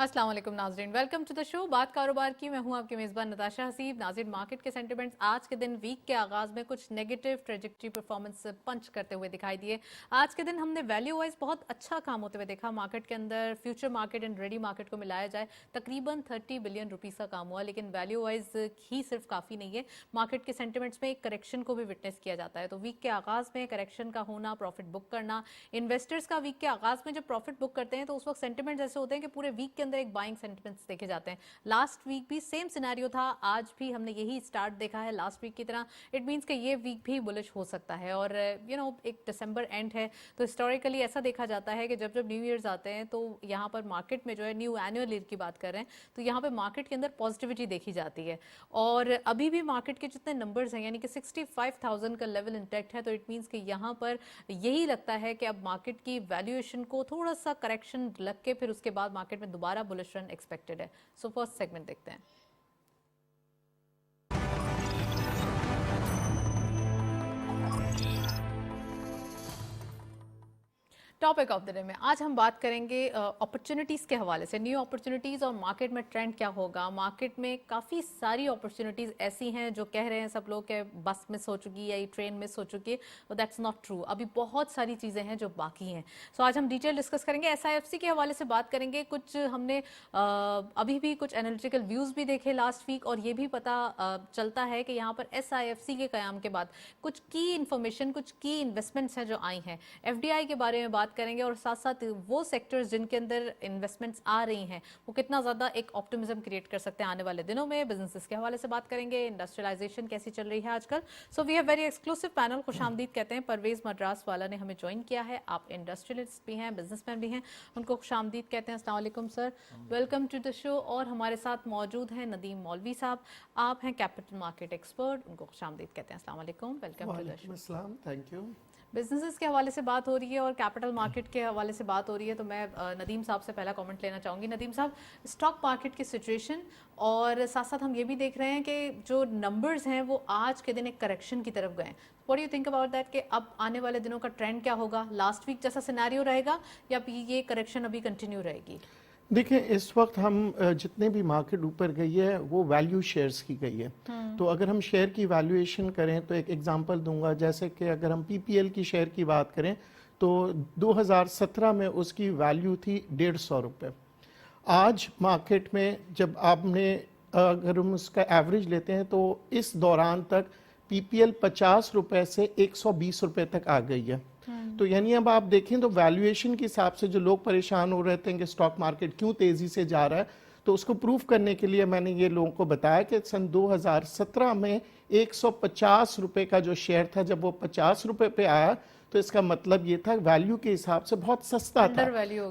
अस्सलाम वालेकुम नाज़रीन, वेलकम टू द शो बात कारोबार की। मैं हूं आपकी मेज़बान नताशा हसीब। नाज़रीन, मार्केट के सेंटिमेंट्स आज के दिन वीक के आगाज़ में कुछ नेगेटिव ट्रेजेक्टरी परफॉर्मेंस पंच करते हुए दिखाई दिए। आज के दिन हमने वैल्यू वाइज बहुत अच्छा काम होते हुए देखा मार्केट के अंदर। Future market and ready market को मिलाया जाए तकरीबन 30 बिलियन रुपीज़ का काम हुआ, लेकिन वैल्यू वाइज ही सिर्फ काफ़ी नहीं है। मार्केट के सेंटिमेंट्स में एक करेक्शन को भी विटनेस किया जाता है। तो वीक के आगाज़ में करेक्शन का होना, प्रॉफिट बुक करना, इन्वेस्टर्स का वीक के आगाज़ में जब प्रॉफिट बुक करते हैं तो उस वक्त सेंटिमेंट्स ऐसे होते हैं कि पूरे वीक के अंदर एक बाइंग सेंटिमेंट्स देखे जाते हैं। लास्ट वीक भी सेम सिनेरियो था, आज भी हमने यही स्टार्ट देखा है लास्ट वीक की तरह। इट मींस कि ये वीक भी बुलिश हो सकता है। और एक दिसंबर एंड है तो हिस्टोरिकली ऐसा देखा जाता है कि जब जब न्यू ईयर्स आते हैं तो यहाँ पर मार्केट में जो है न्यू एनुअल ईयर की बात कर रहे हैं तो यहाँ पे मार्केट के अंदर पॉजिटिविटी देखी जाती है। और अभी भी मार्केट के जितने नंबर्स हैं यानी कि 65,000 का लेवल इंटैक्ट है, तो इट मींस कि यहाँ पर यही लगता है कि अब मार्केट की वैल्यूएशन को थोड़ा सा करेक्शन लग के फिर उसके बाद मार्केट में दोबारा बुलिश रन एक्सपेक्टेड है। सो फर्स्ट सेगमेंट देखते हैं। टॉपिक ऑफ द डे में आज हम बात करेंगे अपॉर्चुनिटीज़ के हवाले से, न्यू अपॉर्चुनिटीज़ और मार्केट में ट्रेंड क्या होगा। मार्केट में काफ़ी सारी अपॉर्चुनिटीज़ ऐसी हैं जो कह रहे हैं सब लोग कि बस मिस हो चुकी है, ट्रेन मिस हो चुकी है, तो दैट्स नॉट ट्रू। अभी बहुत सारी चीज़ें हैं जो बाकी हैं। सो आज हम डिटेल डिस्कस करेंगे। SIFC के हवाले से बात करेंगे। कुछ हमने अभी भी कुछ एनालिटिकल व्यूज़ भी देखे लास्ट वीक, और ये भी पता चलता है कि यहाँ पर SIFC के क़याम के बाद कुछ की इन्फॉर्मेशन, कुछ की इन्वेस्टमेंट्स हैं जो आई हैं। FDI के बारे में बात करेंगे और साथ साथ वो सेक्टर्स जिनके अंदर इन्वेस्टमेंट्स आ रही हैं वो कितना ज़्यादा एक ऑप्टिमिज्म क्रिएट कर सकते हैं आने वाले दिनों में। बिजनेसेस के हवाले से बात करेंगे, इंडस्ट्रियलाइजेशन कैसी चल रही है आजकल। So we have very exclusive panel, खुशामदीद कहते हैं। परवेज मद्रास वाला ने हमें ज्वाइन किया है। आप इंडस्ट्रियलिस्ट भी हैं, बिजनेसमैन भी हैं, उनको खुशामदीद कहते हैं। अस्सलाम वालेकुम sir, welcome to the show. और हमारे साथ मौजूद हैं नदीम मौलवी साहब, आप हैं कैपिटल मार्केट एक्सपर्ट, उनको खुशामदीद कहते हैं। अस्सलाम वालेकुम, welcome to the show. Thank you. Businesses के हवाले से बात हो रही है और कैपिटल मार्केट के हवाले से बात हो रही है, तो मैं नदीम साहब से पहला कमेंट लेना चाहूँगी। नदीम साहब, स्टॉक मार्केट की सिचुएशन और साथ साथ हम ये भी देख रहे हैं कि जो नंबर्स हैं वो आज के दिन एक करेक्शन की तरफ गए। What do you think about that कि अब आने वाले दिनों का ट्रेंड क्या होगा? लास्ट वीक जैसा सिनेरियो रहेगा या ये करेक्शन अभी कंटिन्यू रहेगी? देखिए, इस वक्त हम जितने भी मार्केट ऊपर गई है वो वैल्यू शेयर्स की गई है। तो अगर हम शेयर की वैल्यूएशन करें तो एक एग्जांपल दूंगा, जैसे कि अगर हम PPL की शेयर की बात करें तो 2017 में उसकी वैल्यू थी 150 रुपये। आज मार्केट में जब आपने अगर हम उसका एवरेज लेते हैं तो इस दौरान तक PPL 50 रुपये से 120 रुपये तक आ गई है। तो यानी अब आप देखें तो वैल्यूएशन के हिसाब से जो लोग परेशान हो रहे थे कि स्टॉक मार्केट क्यों तेजी से जा रहा है, तो उसको प्रूफ करने के लिए मैंने ये लोगों को बताया कि सन 2017 में 150 रुपए का जो शेयर था, जब वो 50 रुपए पे आया तो इसका मतलब ये था वैल्यू के हिसाब से बहुत सस्ता था,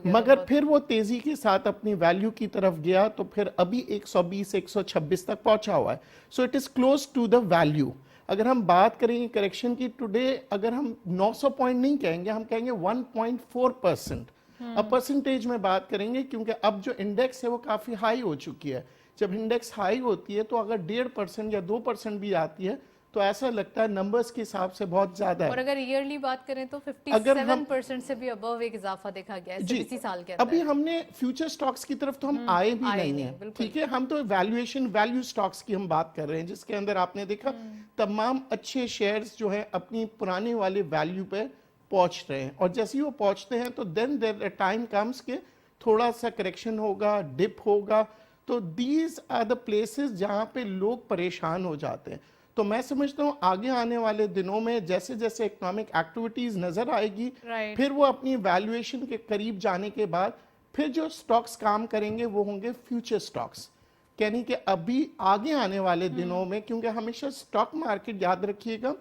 मगर फिर वो तेजी के साथ अपनी वैल्यू की तरफ गया तो फिर अभी 120 126 तक पहुंचा हुआ है। So it is close to the value. अगर हम बात करेंगे करेक्शन की टुडे, अगर हम 900 पॉइंट नहीं कहेंगे, हम कहेंगे 1.4%। अब परसेंटेज में बात करेंगे क्योंकि अब जो इंडेक्स है वो काफी हाई हो चुकी है। जब इंडेक्स हाई होती है तो अगर 1.5% या 2% भी आती है तो ऐसा लगता है नंबर्स के हिसाब से बहुत ज्यादा है। और अगर ईयरली बात करें तो 57% से भी अबव एक इजाफा देखा गया है इसी साल के अंदर। अभी हमने फ्यूचर स्टॉक्स की तरफ तो हम आए भी नहीं है, ठीक है। हम तो वैल्यूएशन वैल्यू स्टॉक्स की हम बात कर रहे हैं, जिसके अंदर आपने देखा तमाम अच्छे शेयर्स जो है अपनी पुराने वाले वैल्यू पे पहुंच रहे हैं, और जैसे ही वो पहुंचते हैं तो देन देयर टाइम कम्स के थोड़ा सा करेक्शन होगा, डिप होगा। तो दीज आर द प्लेसेस जहां पे लोग परेशान हो जाते हैं। तो मैं समझता हूँ आगे आने वाले दिनों में जैसे जैसे इकोनॉमिक एक्टिविटीज नजर आएगी, फिर वो अपनी वैल्यूएशन के करीब जाने के बाद फिर जो स्टॉक्स काम करेंगे वो होंगे फ्यूचर स्टॉक्स। यानी कि अभी आगे आने वाले दिनों में, क्योंकि हमेशा स्टॉक मार्केट याद रखिएगा,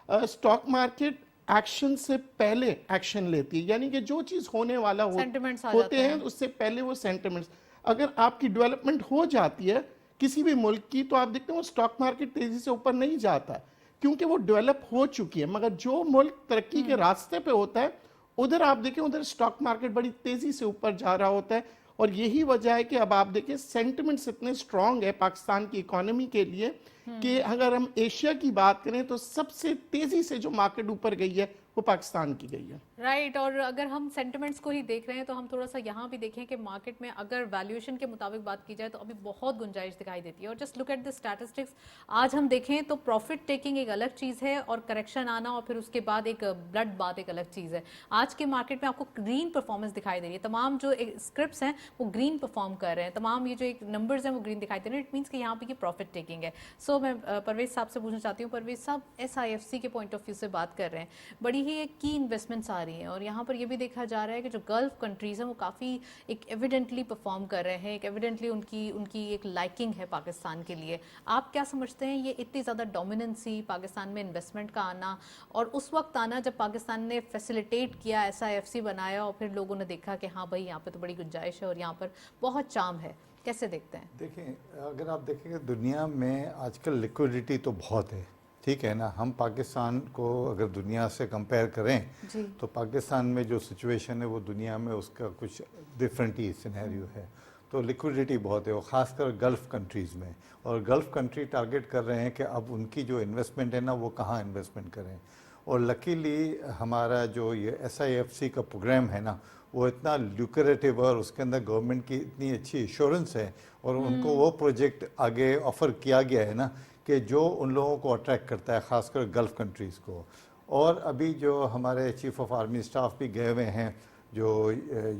स्टॉक मार्केट एक्शन से पहले एक्शन लेती है, यानी कि जो चीज होने वाला होते हैं उससे पहले वो सेंटिमेंट्स। अगर आपकी डेवलपमेंट हो जाती है किसी भी मुल्क की तो आप देखते हैं वो स्टॉक मार्केट तेजी से ऊपर नहीं जाता क्योंकि वो डेवलप हो चुकी है। मगर जो मुल्क तरक्की के रास्ते पे होता है उधर आप देखें उधर स्टॉक मार्केट बड़ी तेजी से ऊपर जा रहा होता है। और यही वजह है कि अब आप देखें सेंटिमेंट्स इतने स्ट्रांग है पाकिस्तान की इकोनॉमी के लिए कि अगर हम एशिया की बात करें तो सबसे तेजी से जो मार्केट ऊपर गई है वो पाकिस्तान की गई है। राइट और अगर हम सेंटिमेंट्स को ही देख रहे हैं तो हम थोड़ा सा यहाँ भी देखें कि मार्केट में अगर वैल्यूएशन के मुताबिक बात की जाए तो अभी बहुत गुंजाइश दिखाई देती है। और just look at the statistics, आज हम देखें तो प्रॉफिट टेकिंग एक अलग चीज़ है और करेक्शन आना और फिर उसके बाद एक ब्लड बात एक अलग चीज़ है। आज के मार्केट में आपको ग्रीन परफॉर्मेंस दिखाई दे रही है, तमाम जो स्क्रिप्ट्स हैं वो ग्रीन परफॉर्म कर रहे हैं, तमाम ये जो एक नंबर्स हैं वो ग्रीन दिखाई दे रहे हैं। इट मीन्स कि यहाँ पे ये प्रॉफिट टेकिंग है। सो मैं परवेज साहब से पूछना चाहती हूँ, परवेज साहब SIFC के पॉइंट ऑफ व्यू से बात कर रहे हैं, बड़ी ही एक की इन्वेस्टमेंट्स आ रही हैं और यहाँ पर ये भी देखा जा रहा है कि जो गल्फ कंट्रीज़ हैं वो काफ़ी एक एविडेंटली परफॉर्म कर रहे हैं, एक एविडेंटली उनकी उनकी एक लाइकिंग है पाकिस्तान के लिए। आप क्या समझते हैं ये इतनी ज़्यादा डोमिनेंसी, पाकिस्तान में इन्वेस्टमेंट का आना और उस वक्त आना जब पाकिस्तान ने फैसिलिटेट किया, SIFC बनाया और फिर लोगों ने देखा कि हाँ भाई यहाँ पे तो बड़ी गुंजाइश है और यहाँ पर बहुत चाम है, कैसे देखते हैं? देखें, अगर आप देखेंगे दुनिया में आजकल लिक्विडिटी तो बहुत है, ठीक है ना। हम पाकिस्तान को अगर दुनिया से कंपेयर करें जी। तो पाकिस्तान में जो सिचुएशन है वो दुनिया में उसका कुछ डिफरेंट ही सिनेरियो है। तो लिक्विडिटी बहुत है और ख़ासकर गल्फ़ कंट्रीज़ में, और गल्फ़ कंट्री टारगेट कर रहे हैं कि अब उनकी जो इन्वेस्टमेंट है ना वो कहाँ इन्वेस्टमेंट करें। और लकीली हमारा जो ये SIFC का प्रोग्राम है ना वो इतना ल्यूक्रेटिव और उसके अंदर गवर्नमेंट की इतनी अच्छी इंश्योरेंस है और उनको वो प्रोजेक्ट आगे ऑफ़र किया गया है ना कि जो उन लोगों को अट्रैक्ट करता है, ख़ासकर गल्फ़ कंट्रीज़ को। और अभी जो हमारे चीफ़ ऑफ आर्मी स्टाफ भी गए हुए हैं जो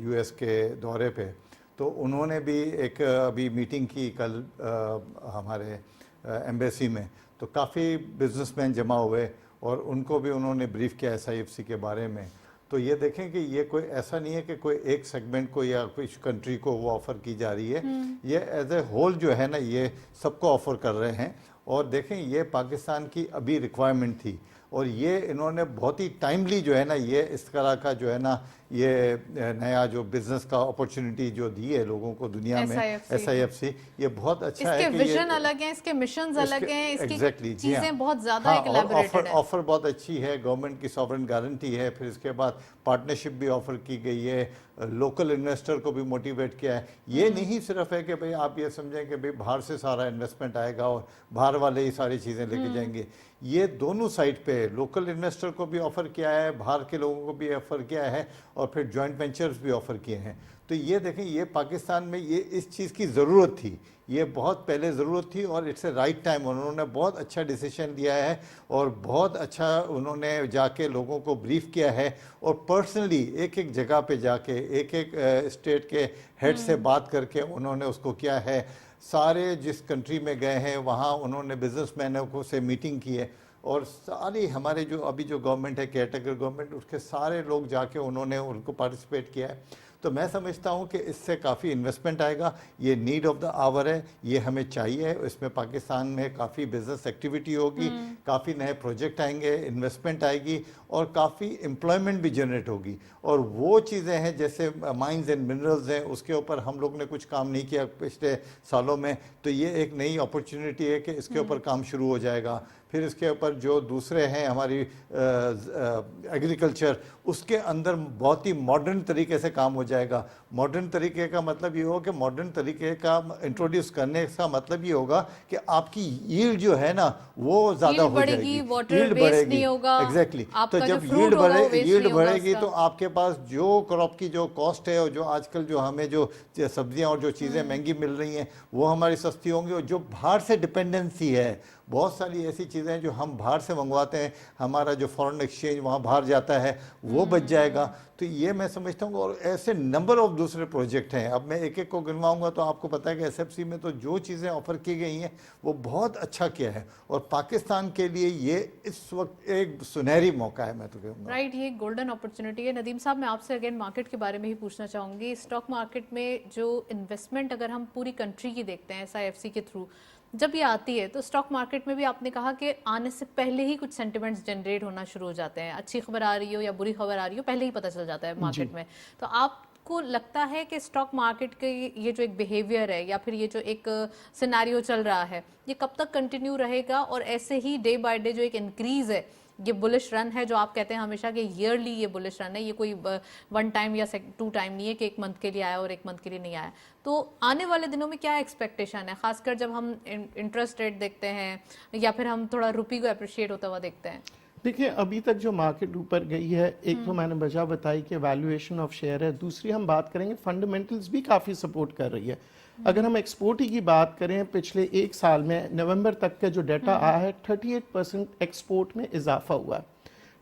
US के दौरे पे, तो उन्होंने भी एक अभी मीटिंग की कल हमारे एम्बेसी में, तो काफ़ी बिजनेसमैन जमा हुए और उनको भी उन्होंने ब्रीफ किया SIFC के बारे में। तो ये देखें कि ये कोई ऐसा नहीं है कि कोई एक सेगमेंट को या कुछ कंट्री को वो ऑफ़र की जा रही है, ये एज ए होल जो है ना ये सबको ऑफ़र कर रहे हैं। और देखें ये पाकिस्तान की अभी रिक्वायरमेंट थी और ये इन्होंने बहुत ही टाइमली जो है ना ये इस तरह का जो है ना ये नया जो बिजनेस का अपॉर्चुनिटी जो दी है लोगों को दुनिया में SIFC, ये बहुत अच्छा है इसके कि विजन अलग हैं, इसके मिशंस अलग हैं, इसकी एग्जैक्टली चीजें बहुत ज्यादा हाँ, एक इलैबोरेटेड है। ऑफर बहुत अच्छी है, गवर्नमेंट की सॉवरेन गारंटी है, फिर इसके बाद पार्टनरशिप भी ऑफर की गई है, लोकल इन्वेस्टर को भी मोटिवेट किया है। ये नहीं सिर्फ है कि भाई आप ये समझें कि भाई बाहर से सारा इन्वेस्टमेंट आएगा और बाहर वाले ही सारी चीज़ें लेके जाएंगे। ये दोनों साइड पे लोकल इन्वेस्टर को भी ऑफ़र किया है, बाहर के लोगों को भी ऑफ़र किया है और फिर जॉइंट वेंचर्स भी ऑफ़र किए हैं। तो ये देखें ये पाकिस्तान में ये इस चीज़ की ज़रूरत थी, ये बहुत पहले ज़रूरत थी और इट्स ए राइट टाइम। उन्होंने बहुत अच्छा डिसीजन लिया है और बहुत अच्छा उन्होंने जाके लोगों को ब्रीफ किया है और पर्सनली एक एक जगह पे जाके एक एक स्टेट के हेड से बात करके उन्होंने उसको किया है। सारे जिस कंट्री में गए हैं वहाँ उन्होंने बिजनेसमैनों को से मीटिंग की है और सारी हमारे जो अभी जो गवर्नमेंट है केयरटेकर गवर्नमेंट, उसके सारे लोग जाके उन्होंने उनको पार्टिसिपेट किया है। तो मैं समझता हूँ कि इससे काफ़ी इन्वेस्टमेंट आएगा, ये नीड ऑफ द आवर है, ये हमें चाहिए। इसमें पाकिस्तान में काफ़ी बिजनेस एक्टिविटी होगी, काफ़ी नए प्रोजेक्ट आएंगे, इन्वेस्टमेंट आएगी और काफ़ी एम्प्लॉयमेंट भी जनरेट होगी। और वो चीज़ें हैं जैसे माइंस एंड मिनरल्स हैं, उसके ऊपर हम लोग ने कुछ काम नहीं किया पिछले सालों में, तो ये एक नई अपॉर्चुनिटी है कि इसके ऊपर काम शुरू हो जाएगा। फिर इसके ऊपर जो दूसरे हैं हमारी एग्रीकल्चर, उसके अंदर बहुत ही मॉडर्न तरीके से काम हो जाएगा। मॉडर्न तरीके का मतलब ये होगा कि मॉडर्न तरीके का इंट्रोड्यूस करने का मतलब ये होगा कि आपकी यील्ड जो है ना वो ज़्यादा हो जाएगी, यील्ड बढ़ेगी, एग्जैक्टली। तो जब यील्ड बढ़ेगी तो आपके पास जो क्रॉप की जो कॉस्ट है और जो आजकल जो हमें जो सब्जियां और जो चीज़ें महंगी मिल रही हैं वो हमारी सस्ती होंगी। और जो बाहर से डिपेंडेंसी है, बहुत सारी ऐसी चीज़ें जो हम बाहर से मंगवाते हैं, हमारा जो फॉरेन एक्सचेंज वहाँ बाहर जाता है वो बच जाएगा। तो ये मैं समझता हूँ। और ऐसे नंबर ऑफ दूसरे प्रोजेक्ट हैं, अब मैं एक एक को गिनवाऊंगा तो आपको पता है कि SFC में तो जो चीज़ें ऑफ़र की गई हैं वो बहुत अच्छा किया है और पाकिस्तान के लिए ये इस वक्त एक सुनहरी मौका है, मैं तो कहूँगा। राइट, ये गोल्डन अपॉर्चुनिटी है। नदीम साहब, मैं आपसे अगेन मार्केट के बारे में ही पूछना चाहूँगी। स्टॉक मार्केट में जो इन्वेस्टमेंट अगर हम पूरी कंट्री की देखते हैं SIFC के थ्रू जब ये आती है, तो स्टॉक मार्केट में भी आपने कहा कि आने से पहले ही कुछ सेंटिमेंट्स जनरेट होना शुरू हो जाते हैं। अच्छी खबर आ रही हो या बुरी खबर आ रही हो, पहले ही पता चल जाता है मार्केट में। तो आपको लगता है कि स्टॉक मार्केट के ये जो एक बिहेवियर है या फिर ये जो एक सिनेरियो चल रहा है, ये कब तक कंटिन्यू रहेगा और ऐसे ही डे बाय डे जो एक इंक्रीज है, ये बुलिश रन है जो आप कहते हैं हमेशा कि ईयरली ये बुलिश रन है, ये कोई 1 टाइम या 2 टाइम नहीं है कि 1 मंथ के लिए आया और 1 मंथ के लिए नहीं आया, तो आने वाले दिनों में क्या एक्सपेक्टेशन है, खासकर जब हम इंटरेस्ट रेट देखते हैं या फिर हम थोड़ा रुपये को अप्रिशिएट होता हुआ देखते हैं? देखिए अभी तक जो मार्केट ऊपर गई है, एक तो मैंने वजह बताई कि वैल्यूएशन ऑफ शेयर है, दूसरी हम बात करेंगे फंडामेंटल्स भी काफ़ी सपोर्ट कर रही है। अगर हम एक्सपोर्ट ही की बात करें, पिछले एक साल में नवंबर तक का जो डाटा आया है 38% एक्सपोर्ट में इजाफा हुआ है।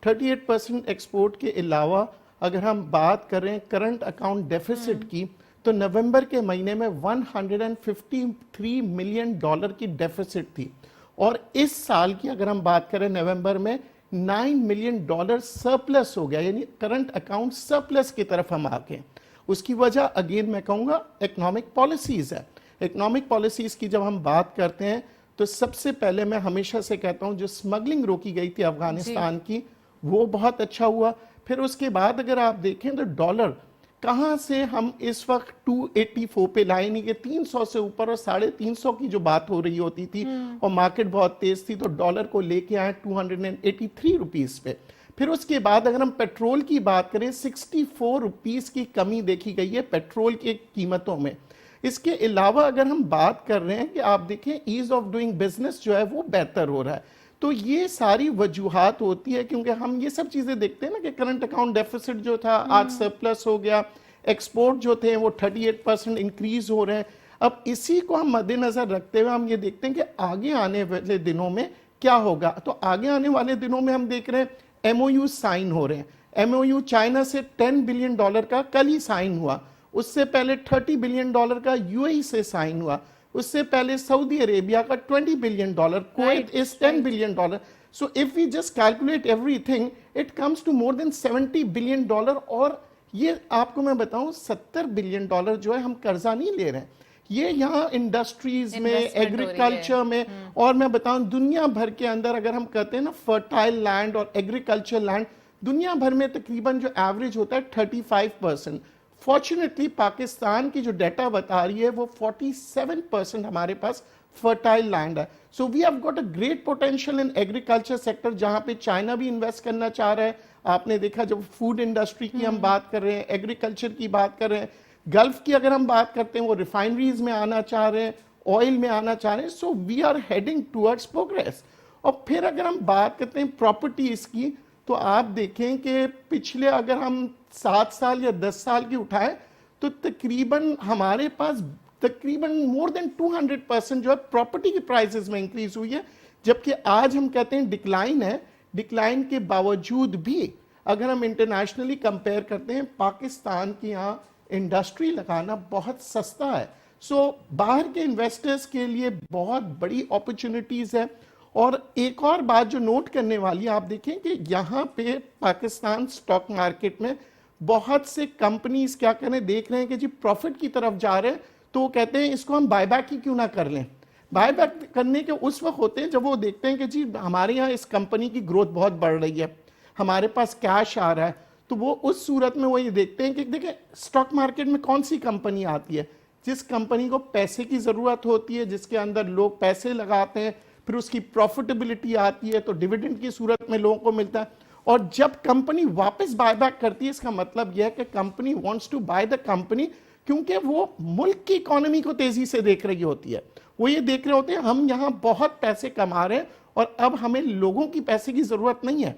38% एक्सपोर्ट के अलावा अगर हम बात करें करंट अकाउंट डेफिसिट की, तो नवंबर के महीने में $153 मिलियन की डेफिसिट थी, और इस साल की अगर हम बात करें नवंबर में $9 मिलियन सरप्लस हो गया, यानी करंट अकाउंट सरप्लस की तरफ हम आ गए। उसकी वजह अगेन मैं कहूँगा इकोनॉमिक पॉलिसीज़ है। इकोनॉमिक पॉलिसीज़ की जब हम बात करते हैं तो सबसे पहले मैं हमेशा से कहता हूँ जो स्मगलिंग रोकी गई थी अफगानिस्तान की, वो बहुत अच्छा हुआ। फिर उसके बाद अगर आप देखें तो डॉलर कहाँ से हम इस वक्त 284 पे लाए, नहीं कि 300 से ऊपर और 350 की जो बात हो रही होती थी और मार्केट बहुत तेज थी, तो डॉलर को लेके आए 283 रुपीस पे। फिर उसके बाद अगर हम पेट्रोल की बात करें 64 रुपीस की कमी देखी गई है पेट्रोल की कीमतों में। इसके अलावा अगर हम बात कर रहे हैं कि आप देखें ईज ऑफ डूइंग बिजनेस जो है वो बेहतर हो रहा है। तो ये सारी वजूहात होती है क्योंकि हम ये सब चीजें देखते हैं ना कि करंट अकाउंट डेफिसिट जो था आज सरप्लस हो गया, एक्सपोर्ट जो थे वो 38% इंक्रीज हो रहे हैं। अब इसी को हम मद्देनजर रखते हुए हम ये देखते हैं कि आगे आने वाले दिनों में क्या होगा। तो आगे आने वाले दिनों में हम देख रहे हैं एमओयू साइन हो रहे हैं। एमओयू चाइना से $10 बिलियन का कल ही साइन हुआ, उससे पहले $30 बिलियन का यूएई से साइन हुआ, उससे पहले सऊदी अरेबिया का $20 billion, Kuwait is $10 billion. So if we just calculate everything it comes to more than $70 billion. और ये आपको मैं बताऊं $70 बिलियन जो है हम कर्जा नहीं ले रहे हैं, ये यहाँ इंडस्ट्रीज में, एग्रीकल्चर में, और मैं बताऊं दुनिया भर के अंदर अगर हम कहते हैं ना फर्टाइल लैंड और एग्रीकल्चर लैंड, दुनिया भर में तकरीबन जो एवरेज होता है 35%। फॉर्चुनेटली पाकिस्तान की जो डाटा बता रही है वो 47% हमारे पास फर्टाइल लैंड है। So we have got a great potential in agriculture sector, जहां पे चाइना भी इन्वेस्ट करना चाह रहा है। आपने देखा जब फूड इंडस्ट्री की हम बात कर रहे हैं, एग्रीकल्चर की बात कर रहे हैं, गल्फ की अगर हम बात करते हैं वो रिफाइनरीज में आना चाह रहे हैं, ऑयल में आना चाह रहे हैं। So we are heading towards progress. और फिर अगर हम बात करते हैं प्रॉपर्टीज की, तो आप देखें कि पिछले अगर हम 7 साल या 10 साल की उठाएं तो तकरीबन हमारे पास तकरीबन मोर देन 200% जो है प्रॉपर्टी की प्राइसेस में इंक्रीज हुई है, जबकि आज हम कहते हैं डिक्लाइन है। डिक्लाइन के बावजूद भी अगर हम इंटरनेशनली कंपेयर करते हैं, पाकिस्तान की यहाँ इंडस्ट्री लगाना बहुत सस्ता है। सो बाहर के इन्वेस्टर्स के लिए बहुत बड़ी अपॉर्चुनिटीज है। और एक और बात जो नोट करने वाली है, आप देखें कि यहाँ पे पाकिस्तान स्टॉक मार्केट में बहुत से कंपनीज क्या करें, देख रहे हैं कि जी प्रॉफिट की तरफ जा रहे हैं, तो वो कहते हैं इसको हम बायबैक ही क्यों ना कर लें। बायबैक करने के उस वक्त होते हैं जब वो देखते हैं कि जी हमारे यहाँ इस कंपनी की ग्रोथ बहुत बढ़ रही है, हमारे पास कैश आ रहा है, तो वो उस सूरत में वो ये देखते हैं कि देखिए स्टॉक मार्केट में कौन सी कंपनी आती है जिस कंपनी को पैसे की जरूरत होती है, जिसके अंदर लोग पैसे लगाते हैं, फिर उसकी प्रॉफिटेबिलिटी आती है तो डिविडेंड की सूरत में लोगों को मिलता है। और जब कंपनी वापस बायबैक करती है, इसका मतलब यह है कि company wants to buy the company, क्योंकि वो मुल्क की इकोनॉमी को तेजी से देख रही होती है। वो ये देख रहे होते हैं हम यहाँ बहुत पैसे कमा रहे हैं और अब हमें लोगों की पैसे की जरूरत नहीं है।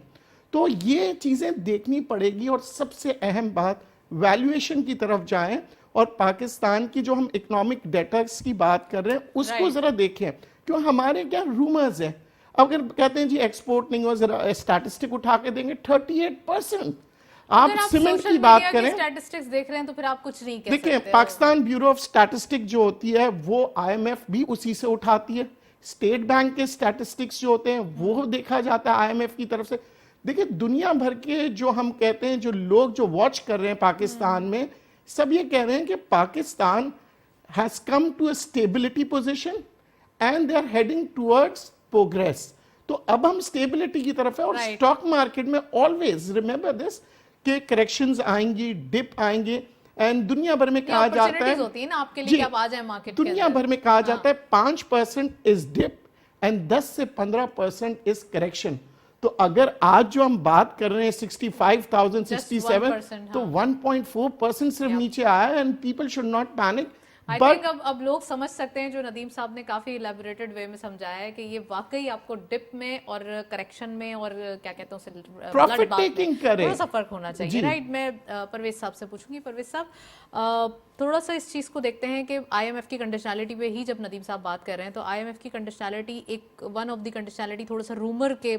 तो ये चीजें देखनी पड़ेगी। और सबसे अहम बात, वैल्यूएशन की तरफ जाएं और पाकिस्तान की जो हम इकोनॉमिक डेटा की बात कर रहे हैं उसको जरा देखें, क्यों हमारे क्या रूमर्स है। अगर कहते हैं जी एक्सपोर्ट नहीं हो, जरा स्टैटिस्टिक उठा के देंगे 38%। आप सीमेंट की बात करें, स्टैटिस्टिक्स देख रहे हैं तो फिर आप कुछ नहीं कह देखिए सकते। पाकिस्तान ब्यूरो ऑफ स्टैटिस्टिक जो होती है वो आईएमएफ भी उसी से उठाती है। स्टेट बैंक के स्टैटिस्टिक्स जो होते हैं वो देखा जाता है आईएमएफ की तरफ से। देखिए दुनिया भर के जो हम कहते हैं जो लोग जो वॉच कर रहे हैं पाकिस्तान में, सब ये कह रहे हैं कि Pakistan has come to a stability position and they are heading towards progress. तो अब हम स्टेबिलिटी की तरफ है। और स्टॉक मार्केट में ऑलवेज रिमेंबर दिस कि करेक्शंस आएंगी, डिप आएंगे, एंड दुनिया भर में कहा जाता है होती है ना आपके लिए कि आप आ जाए मार्केट के दुनिया भर में कहा जाता है 5% इज डिप एंड 10 से 15% इज करेक्शन। तो अगर आज जो हम बात कर रहे हैं 65,067, तो 1.4% सिर्फ नीचे आया है, and people should not panic. I think अब लोग समझ सकते हैं, जो नदीम साहब ने काफी इलेबोरेटेड वे में समझाया है कि ये वाकई आपको डिप में और करेक्शन में और क्या कहते हैं उसे प्रॉफिट टेकिंग करे, थोड़ा सा फर्क होना चाहिए, राइट। मैं परवेज साहब से पूछूंगी। परवेज साहब, थोड़ा सा इस चीज को देखते हैं कि आईएमएफ की कंडीशनैलिटी पे ही जब नदीम साहब बात कर रहे हैं, तो आईएमएफ की कंडीशनैलिटी एक वन ऑफ द कंडीशनैलिटी थोड़ा सा रूमर के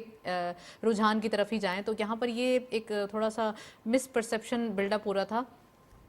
रुझान की तरफ ही जाएं, तो यहाँ पर ये एक थोड़ा सा मिसपरसेप्शन बिल्डअप हो रहा था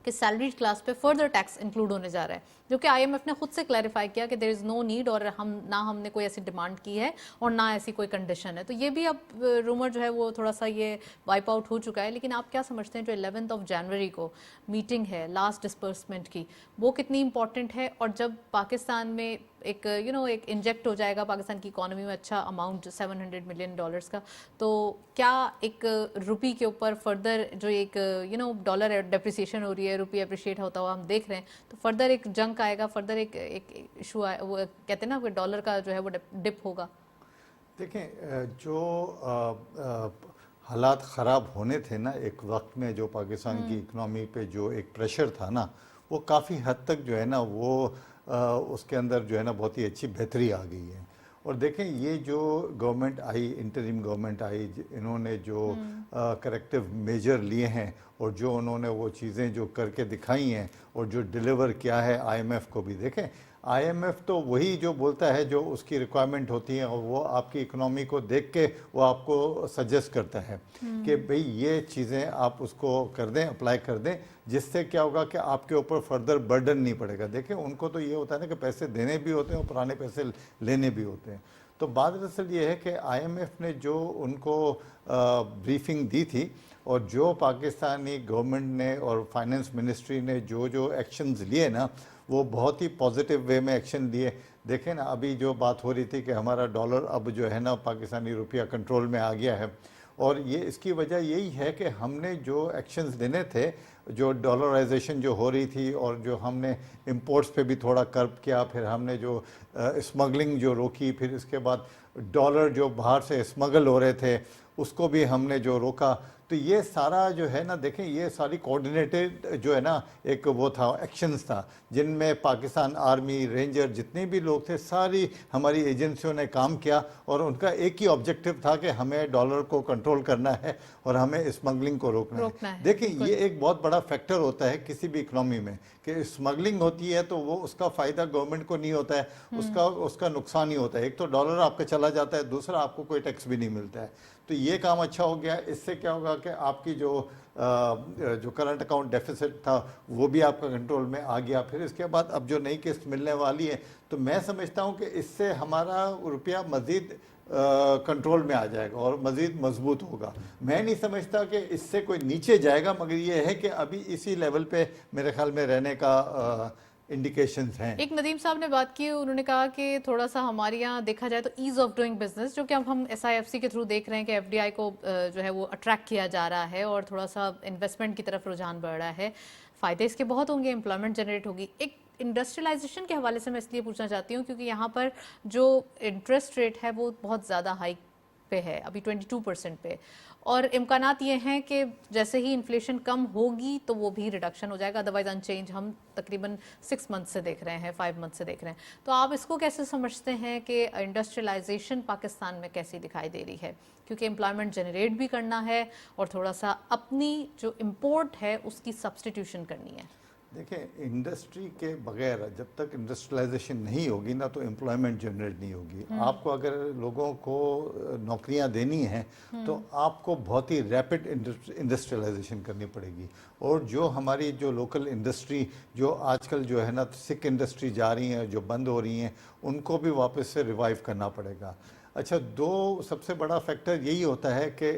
कि सैलरीड क्लास पे फर्दर टैक्स इंक्लूड होने जा रहा है, जो कि आईएमएफ ने खुद से क्लैरिफाई किया कि देयर इज नो नीड, और हमने कोई ऐसी डिमांड की है और ना ऐसी कोई कंडीशन है। तो ये भी अब रूमर जो है वो थोड़ा सा ये वाइप आउट हो चुका है। लेकिन आप क्या समझते हैं जो 11 जनवरी को मीटिंग है लास्ट डिस्पर्समेंट की, वो कितनी इंपॉर्टेंट है? और जब पाकिस्तान में एक एक इंजेक्ट हो जाएगा पाकिस्तान की इकोनॉमी में अच्छा अमाउंट $700 मिलियन का, तो क्या एक रुपी के ऊपर फर्दर जो एक डॉलर डेप्रिसिएशन हो रही है, रुपी अप्रिशिएट होता हुआ हम देख रहे हैं, तो फर्दर एक जंक आएगा, फर्दर एक इशू वो कहते हैं ना डॉलर का जो है वो डिप होगा। देखें, जो हालात ख़राब होने थे ना एक वक्त में, जो पाकिस्तान की इकनॉमी पे जो एक प्रेशर था ना, वो काफ़ी हद तक जो है ना वो उसके अंदर जो है ना बहुत ही अच्छी बेहतरी आ गई है। और देखें, ये जो गवर्नमेंट आई, इंटरिम गवर्नमेंट आई, इन्होंने जो करेक्टिव मेजर लिए हैं और जो उन्होंने वो चीज़ें जो करके दिखाई हैं और जो डिलीवर किया है आईएमएफ को भी, देखें आईएमएफ तो वही जो बोलता है जो उसकी रिक्वायरमेंट होती है, और वो आपकी इकोनॉमी को देख के वो आपको सजेस्ट करता है कि भाई ये चीज़ें आप उसको कर दें, अप्लाई कर दें, जिससे क्या होगा कि आपके ऊपर फर्दर बर्डन नहीं पड़ेगा। देखें, उनको तो ये होता है ना कि पैसे देने भी होते हैं और पुराने पैसे लेने भी होते हैं। तो बात दरअसल ये है कि आईएमएफ ने जो उनको ब्रीफिंग दी थी और जो पाकिस्तानी गवर्नमेंट ने और फाइनेंस मिनिस्ट्री ने जो जो एक्शंस लिए ना, वो बहुत ही पॉजिटिव वे में एक्शन लिए। देखें ना, अभी जो बात हो रही थी कि हमारा डॉलर अब जो है ना पाकिस्तानी रुपया कंट्रोल में आ गया है, और ये इसकी वजह यही है कि हमने जो एक्शंस लेने थे, जो डॉलराइजेशन जो हो रही थी और जो हमने इंपोर्ट्स पे भी थोड़ा कर्ब किया, फिर हमने जो स्मगलिंग जो रोकी, फिर इसके बाद डॉलर जो बाहर से स्मगल हो रहे थे उसको भी हमने जो रोका, तो ये सारा जो है ना, देखें ये सारी कोऑर्डिनेटेड जो है ना एक वो था, एक्शंस था, जिनमें पाकिस्तान आर्मी, रेंजर, जितने भी लोग थे, सारी हमारी एजेंसियों ने काम किया और उनका एक ही ऑब्जेक्टिव था कि हमें डॉलर को कंट्रोल करना है और हमें स्मगलिंग को रोकना है। देखिए, ये एक बहुत बड़ा फैक्टर होता है किसी भी इकनॉमी में कि स्मगलिंग होती है तो वो उसका फ़ायदा गवर्नमेंट को नहीं होता है, उसका नुकसान ही होता है। एक तो डॉलर आपका चला जाता है, दूसरा आपको कोई टैक्स भी नहीं मिलता है। तो ये काम अच्छा हो गया। इससे क्या होगा कि आपकी जो करंट अकाउंट डेफिसिट था वो भी आपका कंट्रोल में आ गया। फिर इसके बाद अब जो नई किस्त मिलने वाली है, तो मैं समझता हूँ कि इससे हमारा रुपया मज़ीद कंट्रोल में आ जाएगा और मज़ीद मजबूत होगा। मैं नहीं समझता कि इससे कोई नीचे जाएगा, मगर ये है कि अभी इसी लेवल पे मेरे ख्याल में रहने का इंडिकेशंस हैं। एक नदीम साहब ने बात की, उन्होंने कहा कि थोड़ा सा हमारे यहाँ देखा जाए तो ईज ऑफ डूइंग बिजनेस, जो कि अब हम SIFC के थ्रू देख रहे हैं कि FDI को जो है वो अट्रैक्ट किया जा रहा है और थोड़ा सा इन्वेस्टमेंट की तरफ रुझान बढ़ रहा है। फ़ायदे इसके बहुत होंगे, एम्प्लॉयमेंट जनरेट होगी। एक इंडस्ट्रियलाइजेशन के हवाले से मैं इसलिए पूछना चाहती हूँ क्योंकि यहाँ पर जो इंटरेस्ट रेट है वो बहुत ज़्यादा हाई पे है, अभी 22% पे, और इम्कानात ये हैं कि जैसे ही इन्फ्लेशन कम होगी तो वो भी रिडक्शन हो जाएगा, अदरवाइज अनचेंज हम तकरीबन 6 मंथ से देख रहे हैं, 5 मंथ से देख रहे हैं। तो आप इसको कैसे समझते हैं कि इंडस्ट्रियलाइजेशन पाकिस्तान में कैसी दिखाई दे रही है? क्योंकि एम्प्लॉयमेंट जनरेट भी करना है और थोड़ा सा अपनी जो इम्पोर्ट है उसकी सब्सटीट्यूशन करनी है। देखिए, इंडस्ट्री के बगैर जब तक इंडस्ट्रियलाइजेशन नहीं होगी ना तो एम्प्लॉयमेंट जनरेट नहीं होगी। आपको अगर लोगों को नौकरियां देनी हैं तो आपको बहुत ही रैपिड इंडस्ट्रियलाइजेशन करनी पड़ेगी। और जो हमारी जो लोकल इंडस्ट्री जो आजकल जो है ना सिक इंडस्ट्री जा रही हैं, जो बंद हो रही हैं, उनको भी वापस से रिवाइव करना पड़ेगा। अच्छा, दो सबसे बड़ा फैक्टर यही होता है कि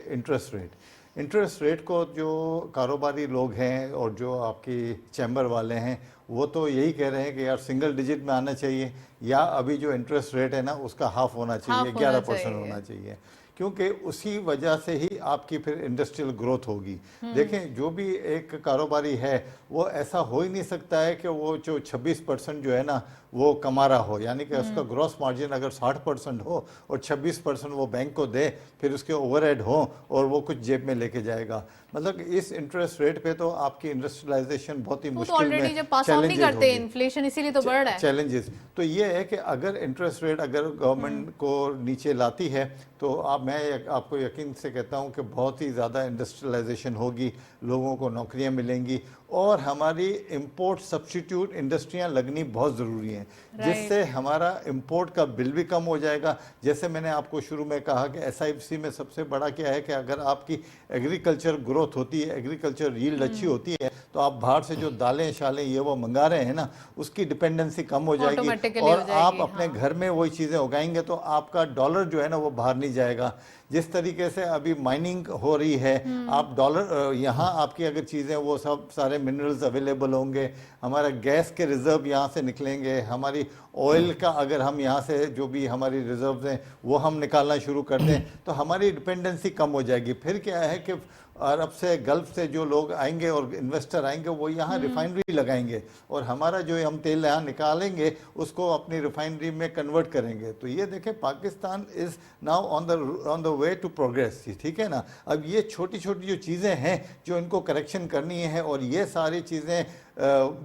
इंटरेस्ट रेट को जो कारोबारी लोग हैं और जो आपकी चैम्बर वाले हैं वो तो यही कह रहे हैं कि यार सिंगल डिजिट में आना चाहिए, या अभी जो इंटरेस्ट रेट है ना उसका हाफ होना चाहिए, 11% होना चाहिए, क्योंकि उसी वजह से ही आपकी फिर इंडस्ट्रियल ग्रोथ होगी। देखें, जो भी एक कारोबारी है वो ऐसा हो ही नहीं सकता है कि वो जो 26% जो है ना वो कमा रहा हो, यानी कि उसका ग्रॉस मार्जिन अगर 60% हो और 26% वो बैंक को दे, फिर उसके ओवरहेड हो और वो कुछ जेब में लेके जाएगा। मतलब इस इंटरेस्ट रेट पे तो आपकी इंडस्ट्रियलाइजेशन बहुत ही वो तो मुश्किल ऑलरेडी में जब पास ऑन नहीं challenges करते होगी। इन्फ्लेशन, इसीलिए तो बढ़ रहा है। चैलेंजेस तो ये है कि अगर इंटरेस्ट रेट अगर गवर्नमेंट को नीचे लाती है तो मैं आपको यकीन से कहता हूँ कि बहुत ही ज़्यादा इंडस्ट्रियलाइजेशन होगी, लोगों को नौकरियाँ मिलेंगी और हमारी इंपोर्ट सब्स्टिट्यूट इंडस्ट्रियाँ लगनी बहुत ज़रूरी हैं, जिससे हमारा इंपोर्ट का बिल भी कम हो जाएगा। जैसे मैंने आपको शुरू में कहा कि SIFC में सबसे बड़ा क्या है कि अगर आपकी एग्रीकल्चर ग्रोथ होती है, एग्रीकल्चर यील्ड अच्छी होती है, तो आप बाहर से जो दालें शालें ये वो मंगा रहे हैं ना, उसकी डिपेंडेंसी कम हो जाएगी Automatically और हो जाएगी, आप अपने घर में वही चीज़ें उगाएंगे तो आपका डॉलर जो है ना वो बाहर नहीं जाएगा। जिस तरीके से अभी माइनिंग हो रही है, आप डॉलर यहाँ आपकी अगर चीज़ें वो सब सारे मिनरल्स अवेलेबल होंगे, हमारा गैस के रिजर्व यहाँ से निकलेंगे, हमारी ऑयल का अगर हम यहाँ से जो भी हमारी रिजर्व्स हैं वो हम निकालना शुरू कर दें तो हमारी डिपेंडेंसी कम हो जाएगी। फिर क्या है कि अरब से गल्फ से जो लोग आएंगे और इन्वेस्टर आएंगे वो यहाँ रिफाइनरी लगाएंगे और हमारा जो हम तेल यहाँ निकालेंगे उसको अपनी रिफाइनरी में कन्वर्ट करेंगे। तो ये देखें Pakistan is now on the way to progress, ठीक है ना। अब ये छोटी छोटी जो चीज़ें हैं जो इनको करेक्शन करनी है और ये सारी चीज़ें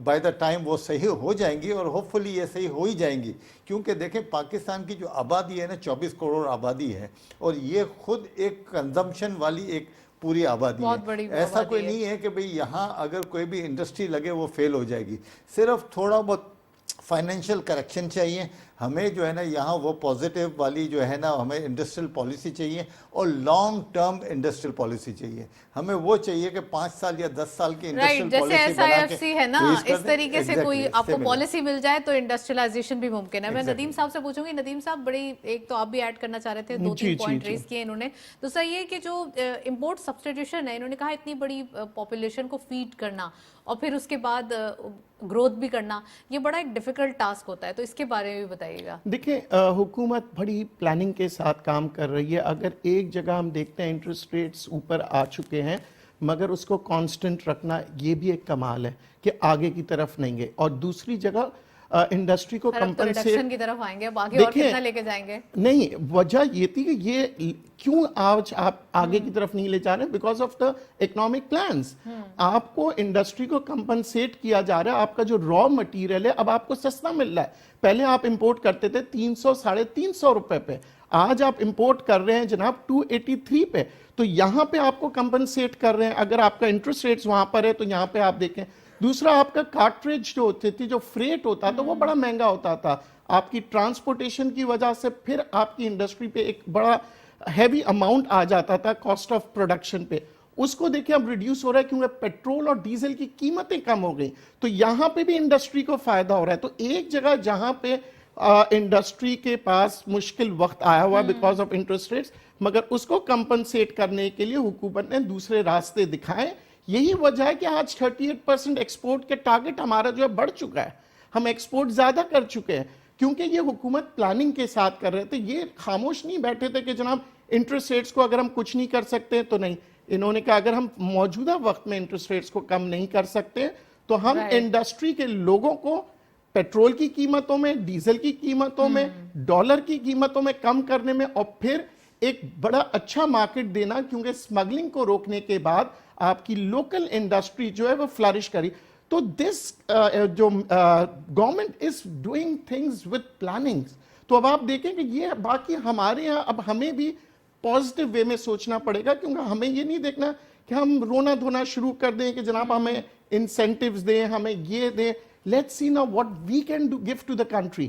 बाय द टाइम वो सही हो जाएंगी और होपफुली ये सही हो ही जाएंगी, क्योंकि देखें पाकिस्तान की जो आबादी है ना 24 करोड़ आबादी है और ये खुद एक कंजम्पशन वाली एक पूरी आबादी है। ऐसा कोई नहीं है कि भाई यहाँ अगर कोई भी इंडस्ट्री लगे वो फेल हो जाएगी। सिर्फ थोड़ा बहुत फाइनेंशियल करेक्शन चाहिए हमें, जो है ना यहाँ वो पॉजिटिव वाली जो है ना हमें इंडस्ट्रियल पॉलिसी चाहिए और लॉन्ग टर्म इंडस्ट्रियल पॉलिसी चाहिए। हमें वो चाहिए कि 5 साल या 10 साल की इंडस्ट्रियल पॉलिसी बना के SIFC है ना, इस तरीके से कोई आपको Exactly, पॉलिसी मिल जाए तो इंडस्ट्रियलाइजेशन भी मुमकिन है। मैं Exactly. नदीम साहब से पूछूंगी, नदीम साहब बड़ी एक तो आप भी ऐड करना चाह रहे थे, 2-3 पॉइंट रेज किए इन्होंने। दूसरा ये कि जो इंपोर्ट सब्स्टिट्यूशन है, इन्होंने कहा इतनी बड़ी पॉपुलेशन को फीड करना और फिर उसके बाद ग्रोथ भी करना, ये बड़ा एक डिफिकल्ट टास्क होता है, तो इसके बारे में भी बताइएगा। देखिए हुकूमत बड़ी प्लानिंग के साथ काम कर रही है। अगर एक जगह हम देखते हैं इंटरेस्ट रेट्स ऊपर आ चुके हैं मगर उसको कांस्टेंट रखना ये भी एक कमाल है कि आगे की तरफ नहीं गए, और दूसरी जगह इंडस्ट्री को कंपनसेशन की तरफ आएंगे, अब आगे और कितना लेके जाएंगे? नहीं, वजह ये थी कि ये क्यों आज आप आगे की तरफ नहीं ले जा रहे हैं, because of the economic plans. आपको इंडस्ट्री को कंपनसेट किया जा रहा है, आपका जो रॉ मटेरियल है अब आपको सस्ता मिल रहा है। पहले आप इंपोर्ट करते थे 300-350 रुपए पे, आज आप इंपोर्ट कर रहे हैं जनाब 283 पे, तो यहां पे आपको कंपनसेट कर रहे हैं। अगर आपका इंटरेस्ट रेट्स वहां पर है तो यहां पे आप देखें। दूसरा, आपका कार्ट्रिज जो होती थी, जो फ्रेट होता था वो बड़ा महंगा होता था, आपकी ट्रांसपोर्टेशन की वजह से फिर आपकी इंडस्ट्री पे एक बड़ा हैवी अमाउंट आ जाता था कॉस्ट ऑफ प्रोडक्शन पे, उसको देखिए अब रिड्यूस हो रहा है क्योंकि पेट्रोल और डीजल की कीमतें कम हो गई, तो यहां पे भी इंडस्ट्री को फायदा हो रहा है। तो एक जगह जहां पे इंडस्ट्री के पास मुश्किल वक्त आया हुआ बिकॉज ऑफ इंटरेस्ट रेट्स, मगर उसको कंपनसेट करने के लिए हुकूमत ने दूसरे रास्ते दिखाए। यही वजह है कि आज 38% एक्सपोर्ट के टारगेट हमारा जो है बढ़ चुका है, हम एक्सपोर्ट ज्यादा कर चुके हैं, क्योंकि ये हुकूमत प्लानिंग के साथ कर रहे थे। ये खामोश नहीं बैठे थे कि जनाब इंटरेस्ट रेट्स को अगर हम कुछ नहीं कर सकते तो नहीं, इन्होंने कहा अगर हम मौजूदा वक्त में इंटरेस्ट रेट्स को कम नहीं कर सकते तो हम इंडस्ट्री के लोगों को पेट्रोल की कीमतों में, डीजल की कीमतों में, डॉलर की कीमतों में कम करने में, और फिर एक बड़ा अच्छा मार्केट देना, क्योंकि स्मगलिंग को रोकने के बाद आपकी लोकल इंडस्ट्री जो है वो फ्लरिश करी। तो दिस जो government is doing things with plannings. तो अब आप देखें कि ये बाकी हमारे यहाँ अब हमें भी पॉजिटिव वे में सोचना पड़ेगा, क्योंकि हमें ये नहीं देखना कि हम रोना धोना शुरू कर दें कि जनाब हमें इंसेंटिव्स दें, हमें ये दें। Let's see now what we can do give to the country,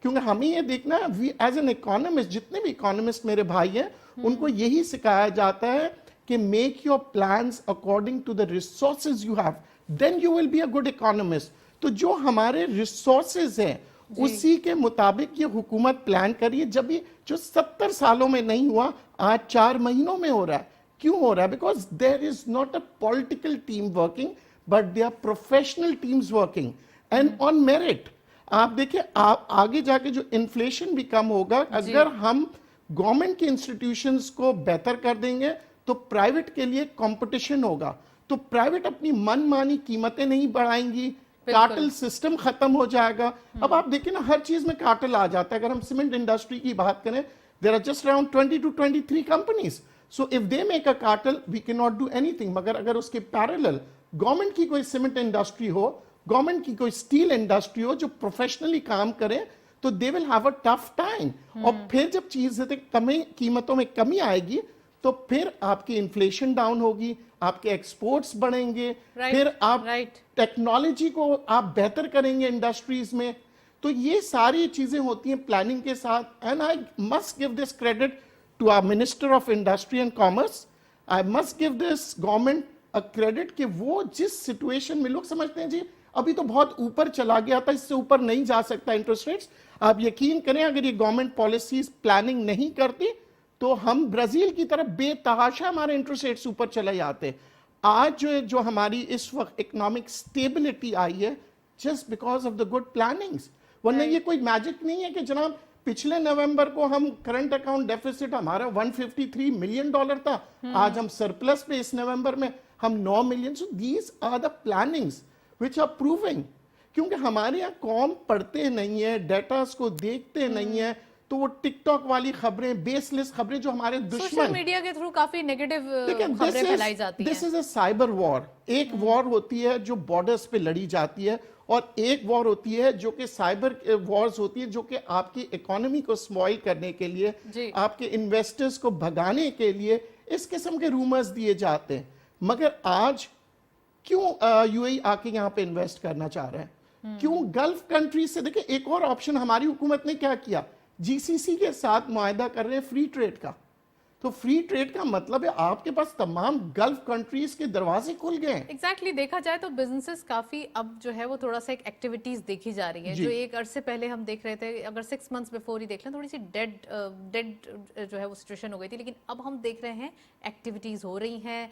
क्योंकि हमें ये देखना है, वी एज एन इकोनॉमिस्ट, जितने भी इकोनॉमिस्ट मेरे भाई हैं उनको यही सिखाया जाता है कि make your plans according to the resources you have, then you will be a good economist. तो जो हमारे रिसोर्सेज हैं उसी के मुताबिक ये हुकूमत प्लान करिए। जब ये जो 70 सालों में नहीं हुआ आज 4 महीनों में हो रहा है। क्यों हो रहा है? Because there is not a political team working but they are professional teams working and on merit. आप देखिए, आप आगे जाके जो इन्फ्लेशन भी कम होगा अगर हम गवर्नमेंट के इंस्टीट्यूशंस को बेहतर कर देंगे तो प्राइवेट के लिए कंपटीशन होगा, तो प्राइवेट अपनी मनमानी कीमतें नहीं बढ़ाएंगी, कार्टेल सिस्टम खत्म हो जाएगा। अब आप देखिए ना, हर चीज में कार्टेल आ जाता है। अगर हम सीमेंट इंडस्ट्री की बात करें, there are just around 20 to 23 companies, so if they make a cartel we can not do anything. मगर अगर उसके पैरेलल गवर्नमेंट की कोई सीमेंट इंडस्ट्री हो, गवर्नमेंट की कोई स्टील इंडस्ट्री हो जो प्रोफेशनली काम करे, तो they will have a tough time. और फिर जब चीजें कमी, कीमतों में कमी आएगी, तो फिर आपकी इन्फ्लेशन डाउन होगी, आपके एक्सपोर्ट्स बढ़ेंगे, फिर आप टेक्नोलॉजी को आप बेहतर करेंगे इंडस्ट्रीज में। तो ये सारी चीजें होती हैं प्लानिंग के साथ। And I must give this credit to our minister of industry and commerce. I must give this government a credit कि वो जिस सिचुएशन में, लोग समझते हैं जी अभी तो बहुत ऊपर चला गया था, इससे ऊपर नहीं जा सकता इंटरेस्ट रेट्स। आप यकीन करें, अगर ये गवर्नमेंट पॉलिसीज प्लानिंग नहीं करती तो हम ब्राजील की तरफ बेतहाशा हमारे इंटरेस्ट रेट्स ऊपर चले जाते। आज जो हमारी इस वक्त इकोनॉमिक स्टेबिलिटी आई है, just because of the good plannings. वरना ये कोई मैजिक नहीं है कि जनाब पिछले नवंबर को हम करंट अकाउंट डेफिसिट हमारा $153 मिलियन था, आज हम सरप्लस पे इस नवंबर में हम 9 million. So these are the plannings which are proving. क्योंकि हमारे यहाँ कौम पढ़ते नहीं है, डेटास को देखते नहीं है, तो वो टिकटॉक वाली खबरें, बेसलेस खबरें जो हमारे दुश्मन, सोशल मीडिया के थ्रू काफी नेगेटिव खबरें फैलाई जाती हैं। This is a cyber war. एक वॉर होती है जो बॉर्डर्स पे लड़ी जाती है, और एक वॉर होती है जो कि साइबर वॉर्स होती है, जो कि आपकी इकोनॉमी को स्पॉइल करने के लिए, आपके इन्वेस्टर्स को भगाने के लिए इस किस्म के रूमर्स दिए जाते हैं। मगर आज क्यों यूएई आके यहाँ पे इन्वेस्ट करना चाह रहे हैं? क्यों गल्फ कंट्रीज से? देखिए, एक और ऑप्शन हमारी हुकूमत ने क्या किया, जीसीसी के साथ मुआहदा कर रहे हैं फ्री ट्रेड का। तो फ्री ट्रेड का मतलब है आपके पास तमाम गल्फ कंट्रीज के दरवाजे खुल गए हैं। एग्जैक्टली देखा जाए तो बिजनेसेस काफी अब जो है वो थोड़ा सा एक एक्टिविटीज देखी जा रही है, जो एक अरसे पहले हम देख रहे थे, अगर 6 months बिफोर ही देख लें, थोड़ी सी डेड जो है वो सिचुएशन हो गई थी। लेकिन अब हम देख रहे हैं एक्टिविटीज हो रही हैं,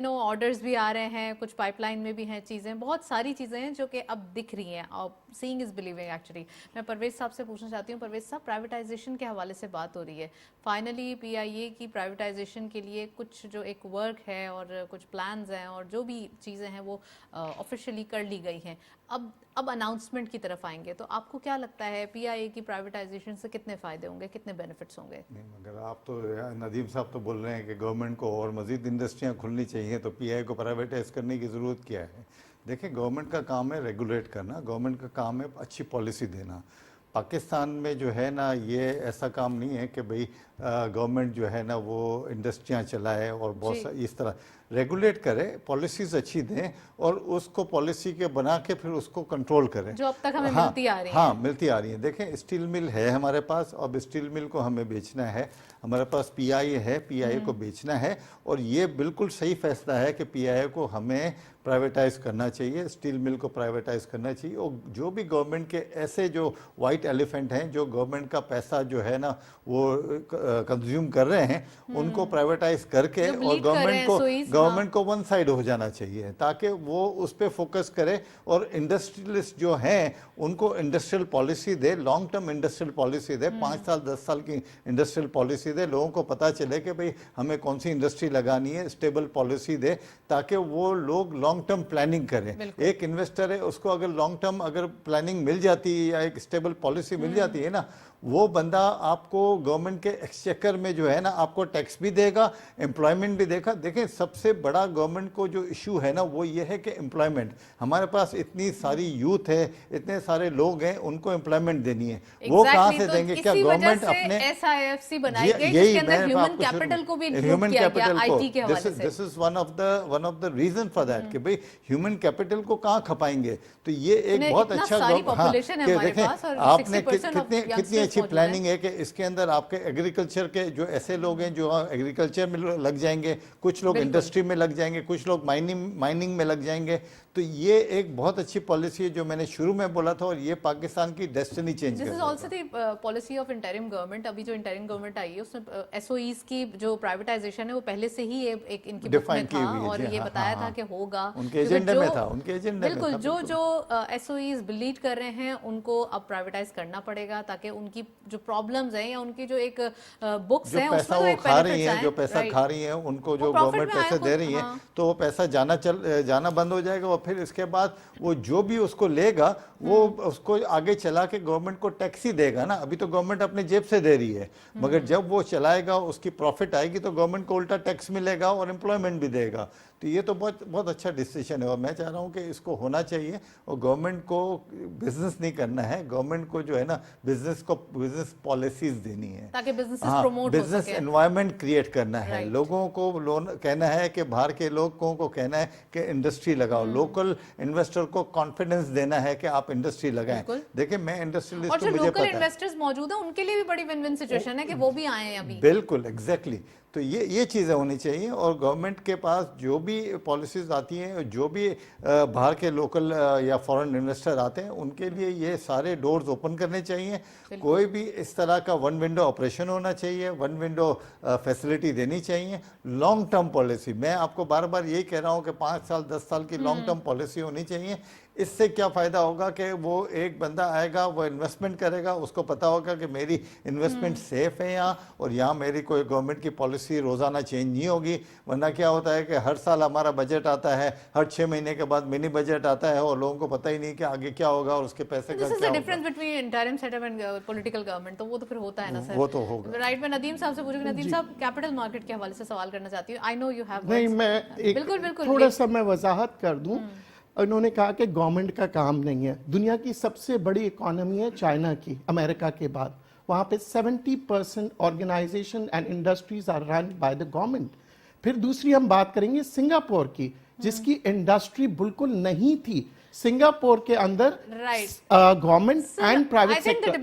ऑर्डर्स भी आ रहे हैं, कुछ पाइपलाइन में भी हैं चीजें, बहुत सारी चीजें हैं जो कि अब दिख रही हैं। और सीइंग इज बिलीविंग एक्चुअली। मैं परवेज साहब से पूछना चाहती हूँ, परवेज साहब, प्राइवेटाइजेशन के हवाले से बात हो रही है, फाइनली पीआईए की प्राइवेटाइजेशन के लिए कुछ जो एक वर्क है और कुछ प्लान्स हैं और जो भी चीज़ें हैं वो ऑफिशियली कर ली गई हैं। अब अनाउंसमेंट की तरफ आएंगे, तो आपको क्या लगता है पीआईए की प्राइवेटाइजेशन से कितने फ़ायदे होंगे, कितने बेनिफिट्स होंगे? नहीं, मगर आप तो नदीम साहब तो बोल रहे हैं कि गवर्नमेंट को और मज़ीद इंडस्ट्रियाँ खुलनी चाहिए, तो पीआईए को प्राइवेटाइज करने की ज़रूरत क्या है? देखिए, गवर्नमेंट का काम है रेगुलेट करना, गवर्नमेंट का काम है अच्छी पॉलिसी देना। पाकिस्तान में जो है ना, ये ऐसा काम नहीं है कि भाई गवर्नमेंट जो है ना वो इंडस्ट्रियाँ चलाए और बहुत सारी इस तरह रेगुलेट करे, पॉलिसीज अच्छी दें और उसको पॉलिसी के बना के फिर उसको कंट्रोल करें, जो अब तक हमें मिलती आ रही है। हाँ, मिलती आ रही है। देखें, स्टील मिल है हमारे पास, अब स्टील मिल को हमें बेचना है, हमारे पास पीआईए है, पीआईए को बेचना है, और ये बिल्कुल सही फैसला है कि पीआईए को हमें प्राइवेटाइज करना चाहिए, स्टील मिल को प्राइवेटाइज करना चाहिए। और जो भी गवर्नमेंट के ऐसे जो वाइट एलिफेंट हैं, जो गवर्नमेंट का पैसा जो है ना वो कंज्यूम कर रहे हैं, उनको प्राइवेटाइज करके और गवर्नमेंट को वन साइड हो जाना चाहिए, ताकि वो उस पर फोकस करे और इंडस्ट्रियलिस्ट जो हैं उनको इंडस्ट्रियल पॉलिसी दे, लॉन्ग टर्म इंडस्ट्रियल पॉलिसी दे, 5 साल 10 साल की इंडस्ट्रियल पॉलिसी दे, लोगों को पता चले कि भाई हमें कौन सी इंडस्ट्री लगानी है, स्टेबल पॉलिसी दे, ताकि वो लोग लॉन्ग टर्म प्लानिंग करें। एक इन्वेस्टर है, उसको अगर लॉन्ग टर्म अगर प्लानिंग मिल जाती है या एक स्टेबल पॉलिसी मिल जाती है ना, वो बंदा आपको गवर्नमेंट के एक्सचेकर में जो है ना आपको टैक्स भी देगा, एम्प्लॉयमेंट भी देगा। देखें, सबसे बड़ा गवर्नमेंट को जो इशू है ना वो ये है कि एम्प्लॉयमेंट, हमारे पास इतनी सारी यूथ है, इतने सारे लोग हैं, उनको एम्प्लॉयमेंट देनी है, वो कहाँ से देंगे? क्या गवर्नमेंट अपने SIFC बनाई गई जिसके अंदर ह्यूमन कैपिटल को भी इंक्लूड किया गया आईटी के हवाले से? This is one of the reason for that कि भाई ह्यूमन कैपिटल को कहाँ खपाएंगे। तो ये एक बहुत अच्छा देखें, आपने कितनी अच्छी प्लानिंग है कि इसके अंदर आपके एग्रीकल्चर के जो ऐसे लोग हैं जो एग्रीकल्चर में लग जाएंगे, कुछ लोग इंडस्ट्री में लग जाएंगे, कुछ लोग माइनिंग में लग जाएंगे। तो ये एक बहुत अच्छी पॉलिसी है जो मैंने शुरू में बोला था, और ये पाकिस्तान की डेस्टिनी चेंज कर this is also the policy of interim government. अभी जो इंटरिम गवर्नमेंट आई है उसमें एसओईज की जो प्राइवेटाइजेशन है वो पहले से ही एक इनकी बुक में था और ये बताया था कि होगा, उनके एजेंडे में था, उनके एजेंडे में बिल्कुल। जो एसओईज लीड कर रहे हैं उनको अब प्राइवेटाइज करना पड़ेगा, ताकि उनकी जो प्रॉब्लम्स हैं या उनकी जो एक बुक्स हैं उसमें जो पैसा खा रही है उनको जो गवर्नमेंट पैसे दे रही हैं तो वो पैसा जाना बंद हो जाएगा, और फिर इसके बाद वो जो भी उसको लेगा वो उसको आगे चला के गवर्नमेंट को टैक्स ही देगा ना। अभी तो गवर्नमेंट अपने जेब से दे रही है, मगर जब वो चलाएगा उसकी प्रॉफिट आएगी तो गवर्नमेंट को उल्टा टैक्स मिलेगा और एम्प्लॉयमेंट भी देगा। तो ये तो बहुत बहुत अच्छा डिसीजन है, और मैं चाह रहा हूँ कि इसको होना चाहिए। और गवर्नमेंट को बिजनेस नहीं करना है, गवर्नमेंट को जो है ना बिजनेस पॉलिसीज देनी है, ताकि बिजनेसेस प्रमोट हो बिजनेस सके। एनवायरनमेंट क्रिएट करना है। Right. लोगों को लोन कहना है कि बाहर के लोगों को कहना है कि इंडस्ट्री लगाओ, लोकल इन्वेस्टर को कॉन्फिडेंस देना है कि आप इंडस्ट्री लगाएं। बिल्कुल। देखिए मैं इंडस्ट्रियलिस्ट और हूं, जो मुझे लोकल पता है। इन्वेस्टर्स मौजूद हैं उनके लिए भी बड़ी विन विन सिचुएशन है कि वो भी आए हैं अभी। बिल्कुल एग्जैक्टली तो ये चीज़ें होनी चाहिए, और गवर्नमेंट के पास जो भी पॉलिसीज आती हैं, जो भी बाहर के लोकल या फॉरेन इन्वेस्टर आते हैं, उनके लिए ये सारे डोर्स ओपन करने चाहिए। कोई भी इस तरह का वन विंडो ऑपरेशन होना चाहिए, वन विंडो फैसिलिटी देनी चाहिए। लॉन्ग टर्म पॉलिसी, मैं आपको बार बार यही कह रहा हूँ कि 5 साल 10 साल की लॉन्ग टर्म पॉलिसी होनी चाहिए। इससे क्या फ़ायदा होगा कि वो एक बंदा आएगा, वो इन्वेस्टमेंट करेगा, उसको पता होगा कि मेरी इन्वेस्टमेंट सेफ है यहाँ, और यहाँ मेरी कोई गवर्नमेंट की पॉलिसी रोज़ाना चेंज नहीं होगी। वरना क्या होता है कि हर साल हमारा बजट आता है, हर 6 महीने के बाद मिनी बजट आता है, और लोगों को पता ही नहीं कि आगे क्या होगा और उसके पैसे का दिस इज क्या द होगा। Difference between interim setup and political government, तो वो तो फिर होता है ना सर। वो तो होगा। राइट, मैं नदीम साहब से पूछूंगी। नदीम साहब, कैपिटल मार्केट के हवाले से सवाल करना चाहती हूँ। आई नो यू हैव नहीं, मैं एक बिल्कुल थोड़ा सा मैं वजाहत कर दूं। उन्होंने कहा कि गवर्नमेंट का काम नहीं है। दुनिया की सबसे बड़ी इकोनॉमी है चाइना की, अमेरिका के बाद। वहाँ पे 70% organisation and industries are run by the government. फिर दूसरी हम बात करेंगे सिंगापुर की, जिसकी इंडस्ट्री बिल्कुल नहीं थी। सिंगापुर के अंदर government and private sector,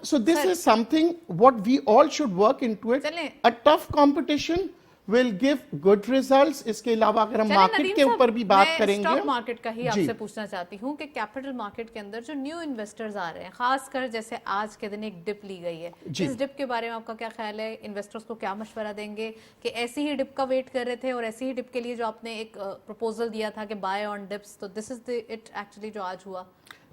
so this is something what we all should work into it. A tough competition will give good results. इसके अलावा अगर हम मार्केट के ऊपर भी बात करेंगे, स्टॉक मार्केट का ही आपसे पूछना चाहती हूँ कि कैपिटल मार्केट के अंदर जो न्यू इन्वेस्टर्स आ रहे हैं, खासकर जैसे आज के दिन एक डिप ली गई है, इस डिप के बारे में आपका क्या ख्याल है? इन्वेस्टर्स को क्या मशवरा देंगे कि ऐसी ही डिप का वेट कर रहे थे और ऐसी ही डिप के लिए जो आपने एक प्रपोजल दिया था कि बाय ऑन डिप्स, तो दिस इज इट एक्चुअली जो आज हुआ?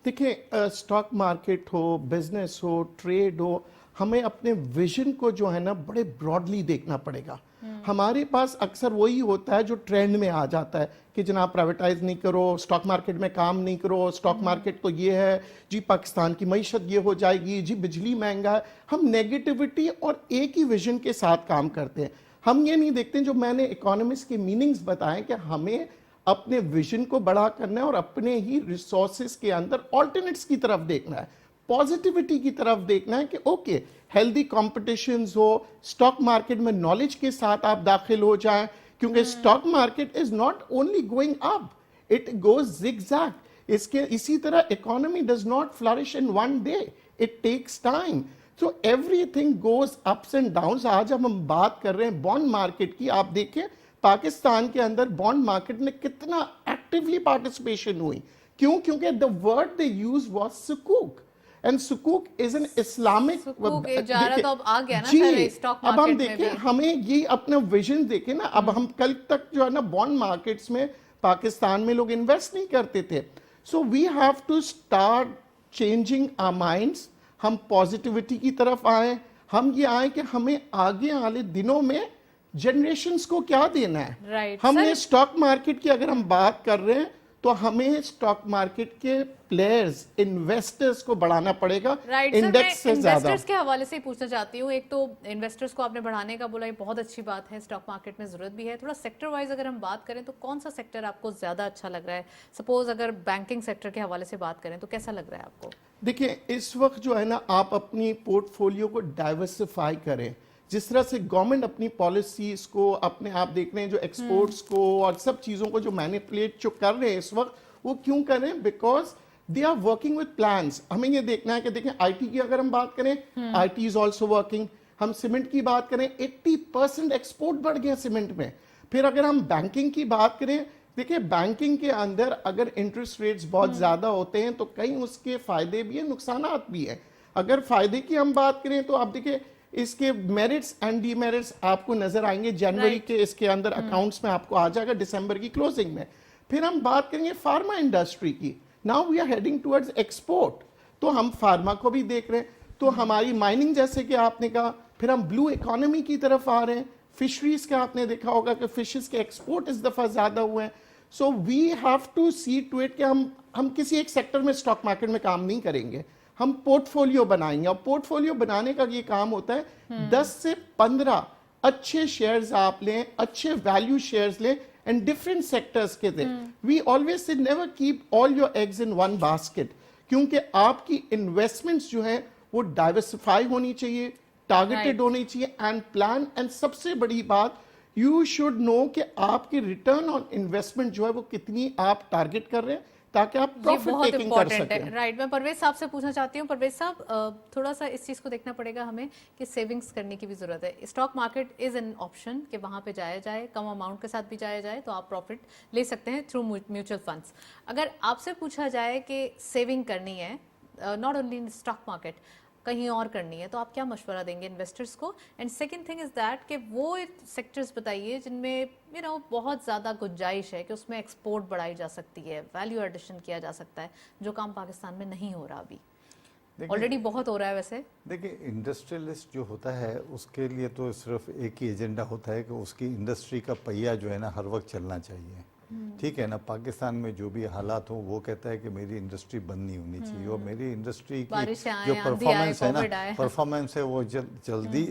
देखिए, स्टॉक मार्केट हो, बिजनेस हो, ट्रेड हो, हमें अपने विजन को जो है ना बड़े ब्रॉडली देखना पड़ेगा। हमारे पास अक्सर वही होता है जो ट्रेंड में आ जाता है कि जनाब प्राइवेटाइज नहीं करो, स्टॉक मार्केट में काम नहीं करो, स्टॉक मार्केट तो ये है जी, पाकिस्तान की मईशत ये हो जाएगी जी, बिजली महंगा है। हम नेगेटिविटी और एक ही विजन के साथ काम करते हैं। हम ये नहीं देखते जो मैंने इकोनॉमिक्स के मीनिंग्स बताएं कि हमें अपने विजन को बड़ा करना है और अपने ही रिसोर्सेज के अंदर ऑल्टरनेट्स की तरफ देखना है, पॉजिटिविटी की तरफ देखना है कि ओके हेल्दी कॉम्पिटिशन्स हो, स्टॉक मार्केट में नॉलेज के साथ आप दाखिल हो जाएं, क्योंकि stock market is not only going up, it goes zigzag। इसके इसी तरह economy does not flourish in one day, it takes time. So everything goes ups and downs. आज हम बात कर रहे हैं बॉन्ड मार्केट की, आप देखें पाकिस्तान के अंदर बॉन्ड मार्केट में कितना एक्टिवली पार्टिसिपेशन हुई। क्यों? क्योंकि the word they use was sukuk, and sukuk is an Islamic. तो अब आ गया ना सर स्टॉक अब हम देखें, हमें ये अपना विजन देखें ना। अब हम कल तक जो है ना बॉन्ड मार्केट्स में पाकिस्तान में लोग इन्वेस्ट नहीं करते थे। So we have to start changing our minds. हम पॉजिटिविटी की तरफ आए, हम ये आए कि हमें आगे आने दिनों में जनरेशन्स को क्या देना है। हमने स्टॉक मार्केट की अगर हम बात कर रहे हैं तो हमें स्टॉक मार्केट के प्लेयर्स, इन्वेस्टर्स को बढ़ाना पड़ेगा इंडेक्स से ज्यादा। इन्वेस्टर्स के हवाले से ही पूछना चाहती हूँ। एक तो इन्वेस्टर्स को आपने बढ़ाने का बोला, ये बहुत अच्छी बात है, स्टॉक मार्केट में जरूरत भी है। थोड़ा सेक्टर वाइज अगर हम बात करें तो कौन सा सेक्टर आपको ज्यादा अच्छा लग रहा है? सपोज अगर बैंकिंग सेक्टर के हवाले से बात करें तो कैसा लग रहा है आपको? देखिए, इस वक्त जो है ना आप अपनी पोर्टफोलियो को डाइवर्सिफाई करें। जिस तरह से गवर्नमेंट अपनी पॉलिसीज को, अपने आप देख रहे हैं जो एक्सपोर्ट्स को और सब चीजों को जो मैनिपुलेट जो कर रहे हैं इस वक्त, वो क्यों कर रहे हैं? Because they are working with plans. हमें ये देखना है कि देखें आईटी की अगर हम बात करें, आईटी इज ऑल्सो वर्किंग। हम सीमेंट की बात करें, 80% एक्सपोर्ट बढ़ गया सीमेंट में। फिर अगर हम बैंकिंग की बात करें, देखिए बैंकिंग के अंदर अगर इंटरेस्ट रेट्स बहुत ज्यादा होते हैं तो कई उसके फायदे भी हैं, नुकसानात भी हैं। अगर फायदे की हम बात करें तो आप देखिए इसके मेरिट्स एंड डीमेरिट्स आपको नजर आएंगे जनवरी के इसके अंदर अकाउंट्स में आपको आ जाएगा, दिसंबर की क्लोजिंग में। फिर हम बात करेंगे फार्मा इंडस्ट्री की। Now we are heading towards export, तो हम फार्मा को भी देख रहे हैं। तो हमारी माइनिंग जैसे कि आपने कहा, फिर हम ब्लू इकोनॉमी की तरफ आ रहे हैं। फिशरीज का आपने देखा होगा कि फिशेस के एक्सपोर्ट इस दफा ज्यादा हुए हैं। So we have to see to it कि हम किसी एक सेक्टर में स्टॉक मार्केट में काम नहीं करेंगे, हम पोर्टफोलियो बनाएंगे। और पोर्टफोलियो बनाने का ये काम होता है 10 से 15 अच्छे शेयर्स आप लें, अच्छे वैल्यू शेयर्स लें एंड डिफरेंट सेक्टर्स के थे। We always say never keep all your eggs in one basket, क्योंकि आपकी इन्वेस्टमेंट्स जो है वो डाइवर्सिफाई होनी चाहिए, टारगेटेड होनी चाहिए एंड प्लान। एंड सबसे बड़ी बात, यू शुड नो कि आपकी रिटर्न ऑन इन्वेस्टमेंट जो है वो कितनी आप टारगेट कर रहे हैं, ताकि आप ये प्रॉफिट बहुत टेकिंग कर इंपॉर्टेंट सकें। है। राइट, मैं परवेज साहब से पूछना चाहती हूँ। परवेज साहब, थोड़ा सा इस चीज को देखना पड़ेगा हमें कि सेविंग्स करने की भी जरूरत है। Stock market is an option कि वहां पे जाया जाए, कम अमाउंट के साथ भी जाया जाए तो आप प्रॉफिट ले सकते हैं थ्रू म्यूचुअल फंड्स। अगर आपसे पूछा जाए कि सेविंग करनी है not only in stock market, कहीं और करनी है, तो आप क्या मशवरा देंगे इन्वेस्टर्स को? And second thing is that कि वो सेक्टर्स बताइए जिनमें बहुत ज़्यादा गुंजाइश है कि उसमें एक्सपोर्ट बढ़ाई जा सकती है, वैल्यू एडिशन किया जा सकता है, जो काम पाकिस्तान में नहीं हो रहा अभी। ऑलरेडी बहुत हो रहा है वैसे। देखिए, इंडस्ट्रियलिस्ट जो होता है उसके लिए तो सिर्फ एक ही एजेंडा होता है कि उसकी इंडस्ट्री का पहिया जो है ना हर वक्त चलना चाहिए। ठीक है ना, पाकिस्तान में जो भी हालात हो वो कहता है कि मेरी इंडस्ट्री बंद नहीं होनी चाहिए और मेरी इंडस्ट्री की जो परफॉर्मेंस है ना, परफॉर्मेंस है वो जल्दी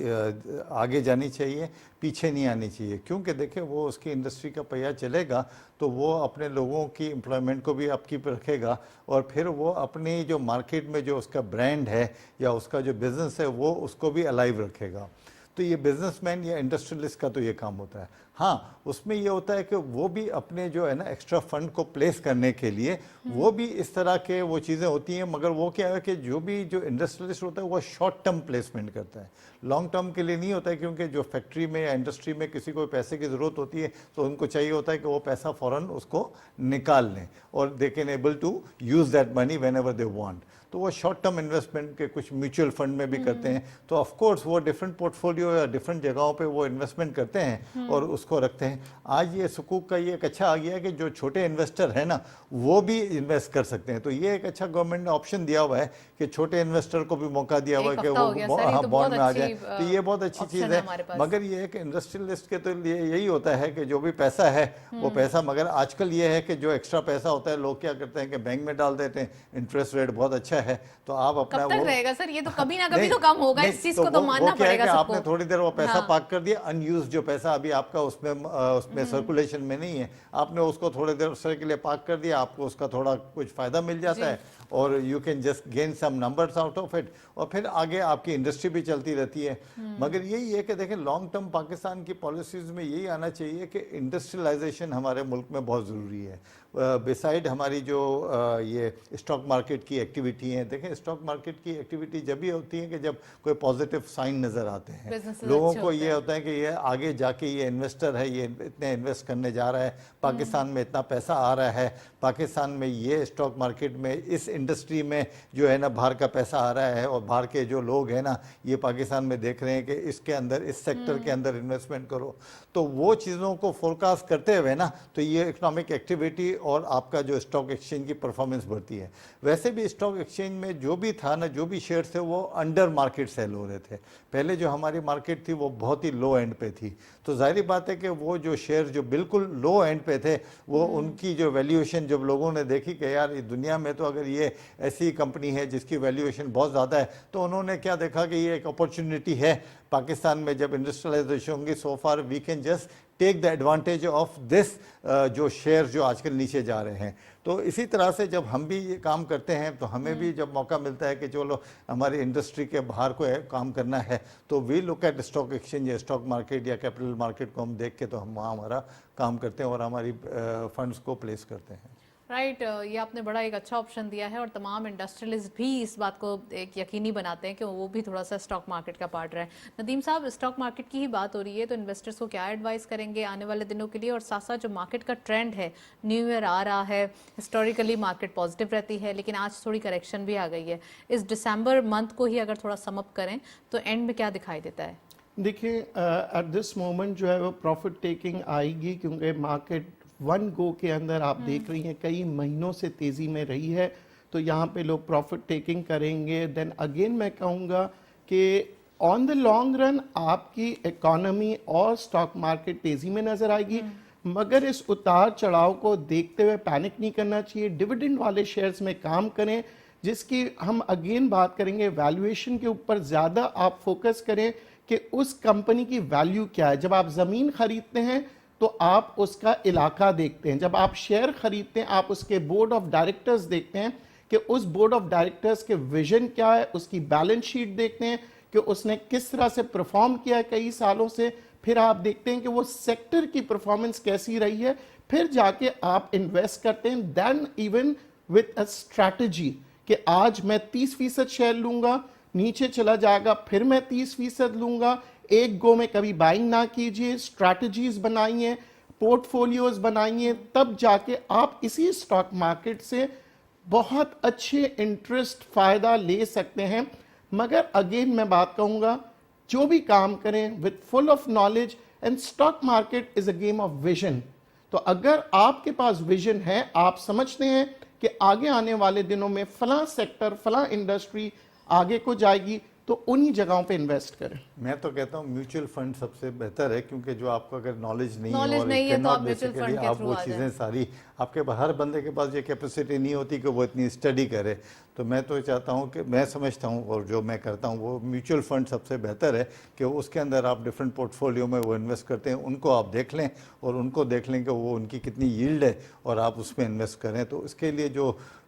आगे जानी चाहिए, पीछे नहीं आनी चाहिए। क्योंकि देखिए, वो उसकी इंडस्ट्री का पहिया चलेगा तो वो अपने लोगों की एम्प्लॉयमेंट को भी अपकीप रखेगा और फिर वो अपनी जो मार्केट में जो उसका ब्रांड है या उसका जो बिजनेस है वो उसको भी अलाइव रखेगा। तो ये बिजनेसमैन या इंडस्ट्रियलिस्ट का तो ये काम होता है। हाँ, उसमें ये होता है कि वो भी अपने जो है ना एक्स्ट्रा फंड को प्लेस करने के लिए वो भी इस तरह के वो चीज़ें होती हैं, मगर वो क्या है कि जो इंडस्ट्रियलिस्ट होता है वो शॉर्ट टर्म प्लेसमेंट करता है, लॉन्ग टर्म के लिए नहीं होता है। क्योंकि जो फैक्ट्री में या इंडस्ट्री में किसी को पैसे की ज़रूरत होती है तो उनको चाहिए होता है कि वो पैसा फ़ौरन उसको निकाल लें और they can able to use that money whenever they want. तो वो शॉर्ट टर्म इन्वेस्टमेंट के कुछ म्यूचुअल फंड में भी करते हैं। तो ऑफ कोर्स वो डिफरेंट पोर्टफोलियो या डिफरेंट जगहों पे वो इन्वेस्टमेंट करते हैं और उसको रखते हैं। आज ये सुकूक का ये एक अच्छा आ गया है कि जो छोटे इन्वेस्टर है ना वो भी इन्वेस्ट कर सकते हैं। तो ये एक अच्छा गवर्नमेंट ने ऑप्शन दिया हुआ है कि छोटे इन्वेस्टर को भी मौका दिया हुआ है कि वो बॉन्ड में आ जाए। तो ये बहुत अच्छी चीज़ है। मगर ये एक इंडस्ट्रियलिस्ट के तो लिए यही होता है कि जो भी पैसा है वो पैसा, मगर आजकल ये है कि जो एक्स्ट्रा पैसा होता है लोग क्या करते हैं कि बैंक में डाल देते हैं, इंटरेस्ट रेट बहुत अच्छा है तो आप अपना कब तक रहेगा सर? ये तो कभी ना कभी तो कम होगा, इस चीज को तो मानना पड़ेगा सबको। आपने थोड़ी देर वो पैसा पार्क कर दिया, अनयूज जो पैसा अभी आपका उसमें सर्कुलेशन में नहीं है, आपने उसको थोड़ी देर के लिए पार्क कर दिया, आपको उसका थोड़ा कुछ फायदा मिल जाता है और you can just gain some numbers out of it और फिर आगे आपकी इंडस्ट्री भी चलती रहती है। मगर यही है कि देखें, लॉन्ग टर्म पाकिस्तान की पॉलिसीज में यही आना चाहिए कि इंडस्ट्रियलाइजेशन हमारे मुल्क में बहुत ज़रूरी है। बिसाइड हमारी जो ये स्टॉक मार्केट की एक्टिविटी है, देखें स्टॉक मार्केट की एक्टिविटी जब भी होती है कि जब कोई पॉजिटिव साइन नज़र आते हैं, लोगों को ये होता है कि ये आगे जाके ये इन्वेस्टर है, ये इतने इन्वेस्ट करने जा रहा है, पाकिस्तान में इतना पैसा आ रहा है, पाकिस्तान में ये स्टॉक मार्केट में इस इंडस्ट्री में जो है ना बाहर का पैसा आ रहा है और बाहर के जो लोग हैं ना ये पाकिस्तान में देख रहे हैं कि इसके अंदर, इस सेक्टर के अंदर इन्वेस्टमेंट करो। तो वो चीज़ों को फोरकास्ट करते हुए ना तो ये इकोनॉमिक एक्टिविटी और आपका जो स्टॉक एक्सचेंज की परफॉर्मेंस बढ़ती है। वैसे भी स्टॉक एक्सचेंज में जो भी था ना, जो भी शेयर थे वो अंडर मार्केट सेल हो रहे थे। पहले जो हमारी मार्केट थी वो बहुत ही लो एंड पे थी, तो जाहिर बात है कि वो जो शेयर जो बिल्कुल लो एंड पे थे वो उनकी जो वैल्यूएशन जब लोगों ने देखी कि यार इस दुनिया में तो अगर ये ऐसी कंपनी है जिसकी वैल्यूएशन बहुत ज़्यादा है, तो उन्होंने क्या देखा कि ये एक अपॉर्चुनिटी है पाकिस्तान में जब इंडस्ट्रियलाइजेशन होंगी, so far we can just take the advantage of this जो शेयर जो आजकल नीचे जा रहे हैं। तो इसी तरह से जब हम भी ये काम करते हैं तो हमें भी जब मौका मिलता है कि चलो हमारी इंडस्ट्री के बाहर को काम करना है तो we look at stock exchange या स्टॉक मार्केट या कैपिटल मार्केट को हम देख के तो हम वहाँ हमारा काम करते हैं और हमारी फंड्स को प्लेस करते हैं। राइट, ये आपने बड़ा एक अच्छा ऑप्शन दिया है और तमाम इंडस्ट्रियलिस्ट भी इस बात को एक यकीनी बनाते हैं कि वो भी थोड़ा सा स्टॉक मार्केट का पार्ट रहे। नदीम साहब, स्टॉक मार्केट की ही बात हो रही है तो इन्वेस्टर्स को क्या एडवाइस करेंगे आने वाले दिनों के लिए? और साथ साथ जो मार्केट का ट्रेंड है, न्यू ईयर आ रहा है, हिस्टोरिकली मार्केट पॉजिटिव रहती है लेकिन आज थोड़ी करेक्शन भी आ गई है। इस दिसंबर मंथ को ही अगर थोड़ा समअप करें तो एंड में क्या दिखाई देता है? देखिए, एट दिस मोमेंट जो है वो प्रॉफिट टेकिंग आएगी, क्योंकि मार्केट वन गो के अंदर आप देख रही हैं कई महीनों से तेज़ी में रही है, तो यहाँ पे लोग प्रॉफिट टेकिंग करेंगे। देन अगेन मैं कहूँगा कि ऑन द लॉन्ग रन आपकी इकोनॉमी और स्टॉक मार्केट तेजी में नजर आएगी, मगर इस उतार चढ़ाव को देखते हुए पैनिक नहीं करना चाहिए। डिविडेंड वाले शेयर्स में काम करें, जिसकी हम अगेन बात करेंगे वैल्यूएशन के ऊपर ज्यादा आप फोकस करें कि उस कंपनी की वैल्यू क्या है। जब आप जमीन खरीदते हैं तो आप उसका इलाका देखते हैं, जब आप शेयर खरीदते हैं आप उसके बोर्ड ऑफ डायरेक्टर्स देखते हैं कि उस बोर्ड ऑफ डायरेक्टर्स के विजन क्या है, उसकी बैलेंस शीट देखते हैं कि उसने किस तरह से परफॉर्म किया है कई सालों से, फिर आप देखते हैं कि वो सेक्टर की परफॉर्मेंस कैसी रही है, फिर जाके आप इन्वेस्ट करते हैं। Then even with a strategy कि आज मैं 30% शेयर लूंगा, नीचे चला जाएगा फिर मैं 30% लूंगा, एक गो में कभी बाइंग ना कीजिए, स्ट्रैटेजीज बनाइए, पोर्टफोलियोज बनाइए, तब जाके आप इसी स्टॉक मार्केट से बहुत अच्छे इंटरेस्ट फायदा ले सकते हैं। मगर अगेन मैं बात कहूंगा, जो भी काम करें with full of knowledge, and stock market is a game of vision. तो अगर आपके पास विजन है, आप समझते हैं कि आगे आने वाले दिनों में फला सेक्टर, फला इंडस्ट्री आगे को जाएगी, तो उन्हीं जगहों पे इन्वेस्ट करें। मैं तो कहता हूँ म्यूचुअल फंड सबसे बेहतर है, क्योंकि जो आपको अगर नॉलेज नहीं है और नहीं है तो cannot आप म्यूचुअल basically फंड के आप थ्रू वो आ चीज़ें सारी आपके हर बंदे के पास ये कैपेसिटी नहीं होती कि वो इतनी स्टडी करे। तो मैं तो चाहता हूँ कि मैं समझता हूँ और जो मैं करता हूँ वो म्यूचुअल फंड सबसे बेहतर है कि उसके अंदर आप डिफरेंट पोर्टफोलियो में वो इन्वेस्ट करते हैं, उनको आप देख लें और उनको देख लें कि वो उनकी कितनी यील्ड है और आप उसमें इन्वेस्ट करें। तो इसके लिए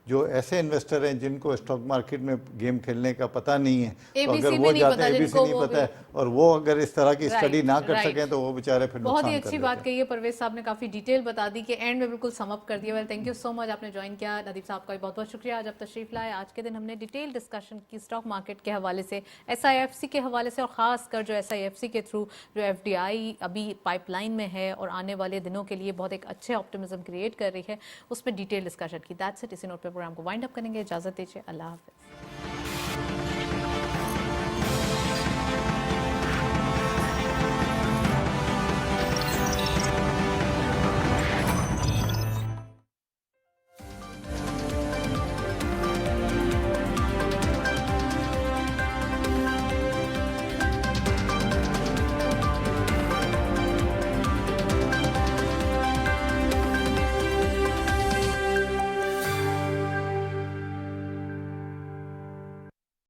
जो ऐसे इन्वेस्टर हैं जिनको स्टॉक मार्केट में गेम खेलने का पता नहीं है, तो अगर वो जाते हैं एबीसी नहीं पता है और वो अगर इस तरह की स्टडी ना कर सकें तो वो बेचारे फिर बहुत ही नुकसान कर अच्छी लेते बात हैं। कही है परवेज साहब ने, काफी डिटेल बता दी कि एंड में बिल्कुल समअप कर दिया। Well thank you so much, आपने ज्वाइन किया। नदीप साहब का भी बहुत बहुत शुक्रिया, आज आप तशरीफ लाए। आज के दिन हमने डिटेल डिस्कशन की स्टॉक मार्केट के हवाले से, SIFC के हवाले से, और खास कर जो SIFC के थ्रू जो FDI अभी पाइपलाइन में है और आने वाले दिनों के लिए बहुत एक अच्छे ऑप्टिमिज्म क्रिएट कर रही है, उसमें डिटेल डिस्कशन की। That's it. इसी नोट पे प्रोग्राम को वाइंड अप करेंगे। इजाजत दीजिए, अल्लाह हाफिज।